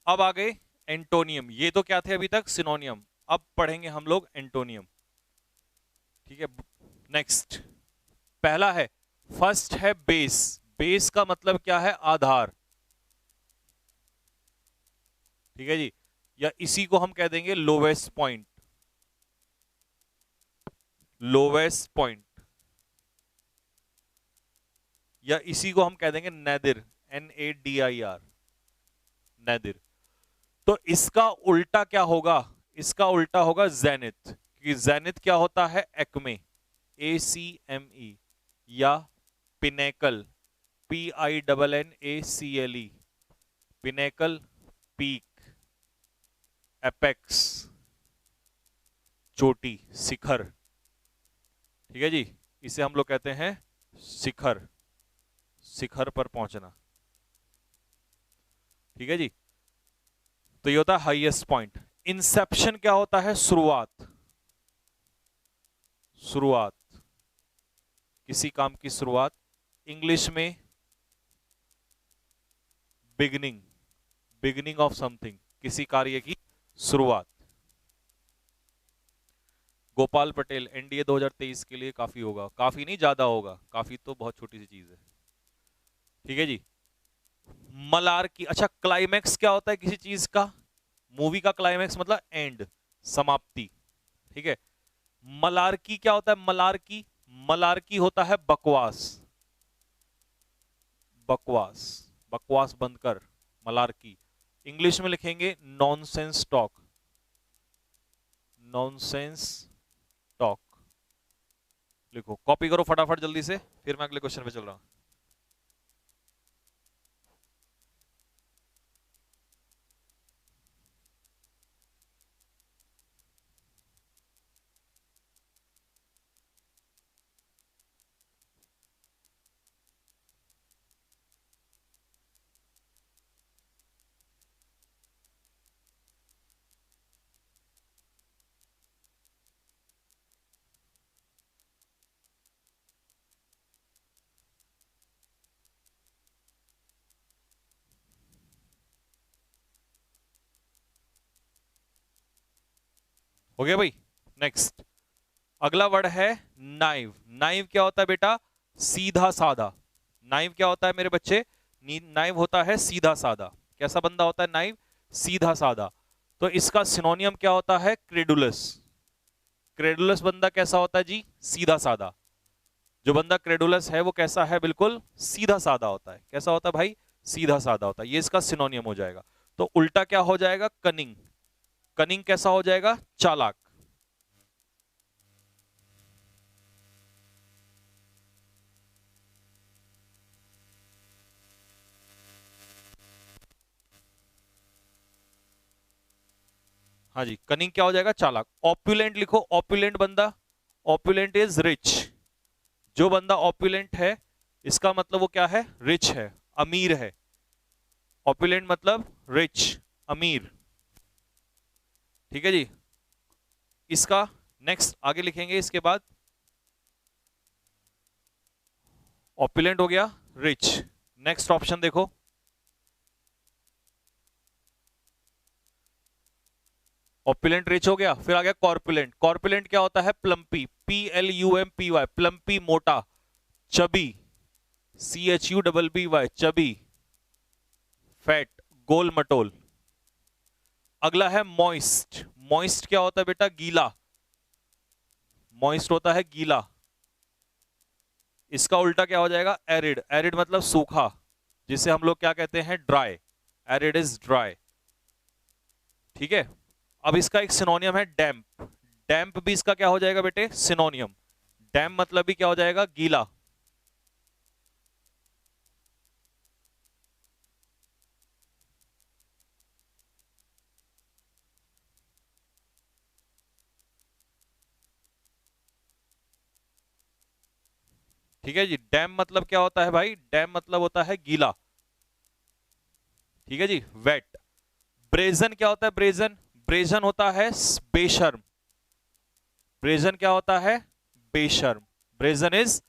A: अब आ गए एंटोनियम। ये तो क्या थे अभी तक, सिनोनियम। अब पढ़ेंगे हम लोग एंटोनियम। ठीक है, नेक्स्ट पहला है, फर्स्ट है बेस। बेस का मतलब क्या है, आधार। ठीक है जी, या इसी को हम कह देंगे लोवेस्ट पॉइंट। लोवेस्ट पॉइंट, या इसी को हम कह देंगे नैदिर, NADIR, नैदिर। तो इसका उल्टा क्या होगा, इसका उल्टा होगा जेनिथ। क्योंकि जेनिथ क्या होता है, एक्मे, ACME, या pinnacle, PINNACLE, pinnacle, peak, apex, चोटी, शिखर। ठीक है जी, इसे हम लोग कहते हैं शिखर, शिखर पर पहुंचना। ठीक है जी, तो ये होता है हाईएस्ट पॉइंट। इंसेप्शन क्या होता है, शुरुआत। शुरुआत, किसी काम की शुरुआत। इंग्लिश में बिगनिंग, बिगनिंग ऑफ समथिंग, किसी कार्य की शुरुआत। गोपाल पटेल, NDA 2023 के लिए काफी होगा, काफी नहीं ज्यादा होगा, काफी तो बहुत छोटी सी चीज है। ठीक है जी, मलार्की। अच्छा, क्लाइमैक्स क्या होता है किसी चीज का, मूवी का क्लाइमैक्स मतलब एंड, समाप्ति। ठीक है, मलार्की क्या होता है, मलार्की, मलार्की होता है बकवास। बकवास, बकवास बंद कर, मलार्की। इंग्लिश में लिखेंगे नॉनसेंस टॉक, नॉनसेंस टॉक। लिखो, कॉपी करो फटाफट जल्दी से, फिर मैं अगले क्वेश्चन पे चल रहा हूं। हो गया भाई। नेक्स्ट, अगला वर्ड है नाइव। नाइव क्या होता है बेटा, सीधा साधा। नाइव क्या होता है मेरे बच्चे, नाइव होता है सीधा साधा। कैसा बंदा होता है नाइव, सीधा साधा। तो इसका सिनोनियम क्या होता है, क्रेडुलस। क्रेडुलस बंदा कैसा होता है जी, सीधा साधा। जो बंदा क्रेडुलस है वो कैसा है, बिल्कुल सीधा साधा होता है। कैसा होता है भाई, सीधा साधा होता है। ये इसका सिनोनियम हो जाएगा। तो उल्टा क्या हो जाएगा, कनिंग। कनिंग कैसा हो जाएगा, चालाक। हाँ जी, कनिंग क्या हो जाएगा, चालाक। ऑप्युलेंट लिखो, ऑप्युलेंट बंदा, ऑप्युलेंट इज रिच। जो बंदा ऑप्युलेंट है इसका मतलब वो क्या है, रिच है, अमीर है। ऑप्युलेंट मतलब रिच, अमीर। ठीक है जी, इसका नेक्स्ट आगे लिखेंगे इसके बाद। ऑप्युलेंट हो गया, रिच। नेक्स्ट ऑप्शन देखो, ऑप्युलेंट रिच हो गया, फिर आ गया कॉर्पुलेंट। कॉर्पुलेंट क्या होता है, प्लम्पी, PLUMPY, प्लम्पी मोटा, चबी, CHUBBY, चबी, फैट, गोल मटोल। अगला है मॉइस्ट। मॉइस्ट क्या होता है बेटा, गीला। मॉइस्ट होता है गीला। इसका उल्टा क्या हो जाएगा, एरिड। एरिड मतलब सूखा, जिसे हम लोग क्या कहते हैं, ड्राई। Arid is dry. ठीक है, अब इसका एक सिनोनियम है डैम्प। डैम्प भी इसका क्या हो जाएगा बेटे, सिनोनियम। डैम्प मतलब भी क्या हो जाएगा, गीला। ठीक है जी, डैम मतलब क्या होता है भाई, डैम मतलब होता है गीला। ठीक है जी, वेट। ब्रेजन क्या होता है, ब्रेजन, ब्रेजन होता है बेशर्म। ब्रेजन क्या होता है, बेशर्म। ब्रेजन इज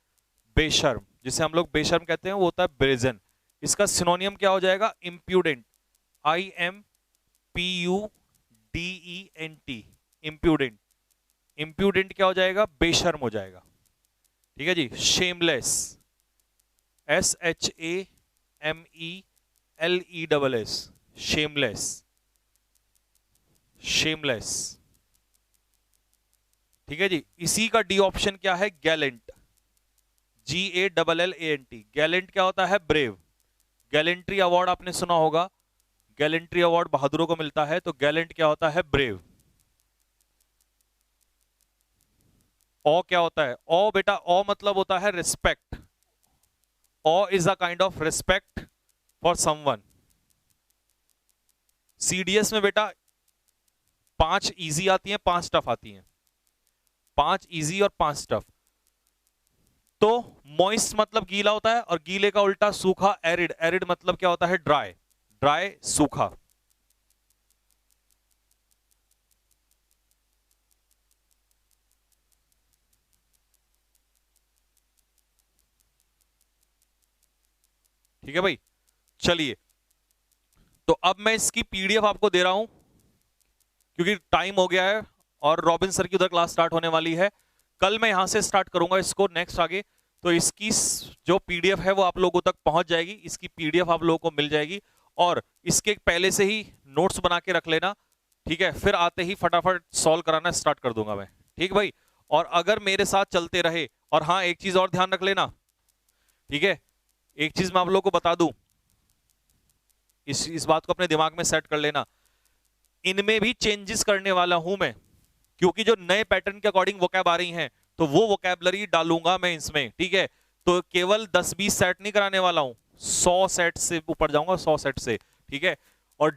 A: बेशर्म, जिसे हम लोग बेशर्म कहते हैं वो होता है ब्रेजन। इसका सिनोनियम क्या हो जाएगा? Impudent, IMPUDENT, impudent. इम्प्यूडेंट क्या हो जाएगा? बेशर्म हो जाएगा। ठीक है जी। Shameless, SHAMELESS, shameless, shameless. ठीक है जी। इसी का डी ऑप्शन क्या है? Gallant, GALLANT। गैलेंट क्या होता है? ब्रेव। गैलेंट्री अवार्ड आपने सुना होगा, गैलेंट्री अवार्ड बहादुरों को मिलता है, तो गैलेंट क्या होता है? ब्रेव। ऑ क्या होता है? ऑ बेटा, ऑ मतलब होता है respect. Awe is a kind of respect for someone. CDS में बेटा 5 इजी आती हैं, 5 टफ आती हैं, 5 इजी और 5 टफ। तो मॉइस्ट मतलब गीला होता है, और गीले का उल्टा सूखा, एरिड। एरिड मतलब क्या होता है? ड्राई। ड्राई, सूखा। ठीक है भाई। चलिए, तो अब मैं इसकी पीडीएफ आपको दे रहा हूं, क्योंकि टाइम हो गया है और रॉबिन सर की उधर क्लास स्टार्ट होने वाली है। कल मैं यहां से स्टार्ट करूंगा इसको नेक्स्ट आगे। तो इसकी जो पीडीएफ है वो आप लोगों तक पहुंच जाएगी, इसकी पीडीएफ आप लोगों को मिल जाएगी, और इसके पहले से ही नोट्स बना के रख लेना। ठीक है, फिर आते ही फटाफट सॉल्व कराना स्टार्ट कर दूंगा मैं। ठीक भाई। और अगर मेरे साथ चलते रहे, और हाँ एक चीज और ध्यान रख लेना, ठीक है, एक चीज मैं आप लोगों को बता दूं, इस बात को अपने दिमाग में सेट कर लेना, इनमें भी चेंजेस करने वाला हूं मैं, क्योंकि जो नए पैटर्न के अकॉर्डिंग वोकैब आ रही हैं, तो वो वोकैबलरी डालूंगा मैं इसमें। ठीक है, तो केवल 10-20 सेट नहीं कराने वाला हूं, 100 सेट से ऊपर जाऊंगा, 100 सेट से। ठीक है, और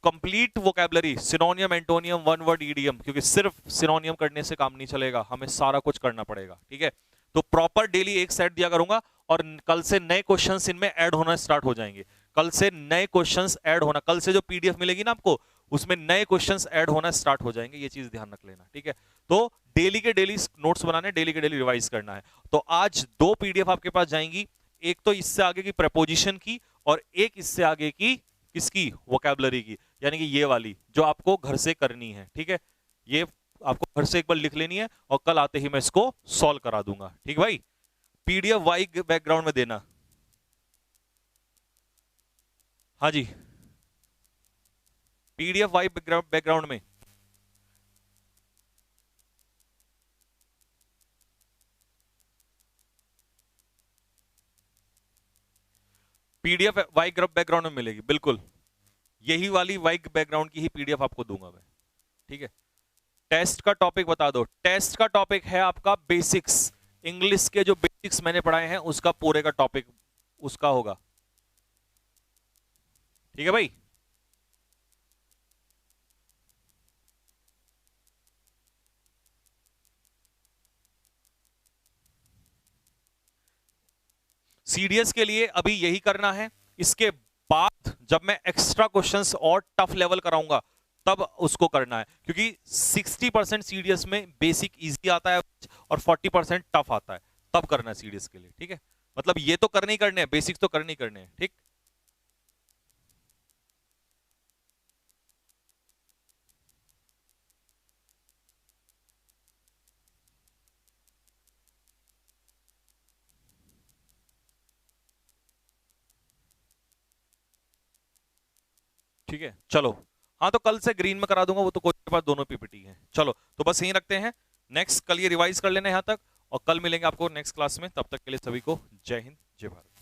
A: complete vocabulary, सिनोनियम, antonym, one word idiom, क्योंकि सिर्फ सिनोनियम करने से काम नहीं चलेगा, हमें सारा कुछ करना पड़ेगा। ठीक है, तो प्रॉपर डेली एक सेट दिया करूंगा, और कल से नए क्वेश्चंस इनमें ऐड होना स्टार्ट हो जाएंगे। कल से नए क्वेश्चंस ऐड होना, कल से जो पीडीएफ मिलेगी ना आपको, उसमें नए क्वेश्चंस ऐड होना स्टार्ट हो जाएंगे, ये चीज ध्यान रख लेना। ठीक है, तो डेली के डेली नोट्स बनाने, डेली के डेली रिवाइज करना है। तो आज 2 पीडीएफ आपके पास जाएंगी, एक तो इससे आगे की प्रेपोजिशन की, और एक इससे आगे की किसकी? वोकैबुलरी की, यानी कि ये वाली जो आपको घर से करनी है। ठीक है, ये आपको घर से एक बार लिख लेनी है, और कल आते ही मैं इसको सॉल्व करा दूंगा। ठीक भाई, पीडीएफ वाई बैकग्राउंड में देना। हाँ जी, पीडीएफ वाई बैकग्राउंड में। पीडीएफ वाई बैकग्राउंड में मिलेगी, बिल्कुल यही वाली वाई बैकग्राउंड की ही पीडीएफ आपको दूंगा मैं। ठीक है, टेस्ट का टॉपिक बता दो। टेस्ट का टॉपिक है आपका बेसिक्स, इंग्लिश के जो बेसिक्स मैंने पढ़ाए हैं उसका पूरे का टॉपिक उसका होगा। ठीक है भाई, सीडीएस के लिए अभी यही करना है। इसके बाद जब मैं एक्स्ट्रा क्वेश्चंस और टफ लेवल कराऊंगा तब उसको करना है, क्योंकि 60% सीडीएस में बेसिक इजी आता है और 40% टफ आता है, तब करना है सीडीएस के लिए। ठीक है, मतलब ये तो करने ही करने हैं, बेसिक्स तो करने ही करने हैं। ठीक, ठीक है, चलो। हाँ, तो कल से ग्रीन में करा दूंगा, वो तो कोई के पास दोनों पीपीटी है। चलो, तो बस यही रखते हैं। नेक्स्ट कल ये रिवाइज कर लेना यहां तक, और कल मिलेंगे आपको नेक्स्ट क्लास में। तब तक के लिए सभी को जय हिंद, जय भारत।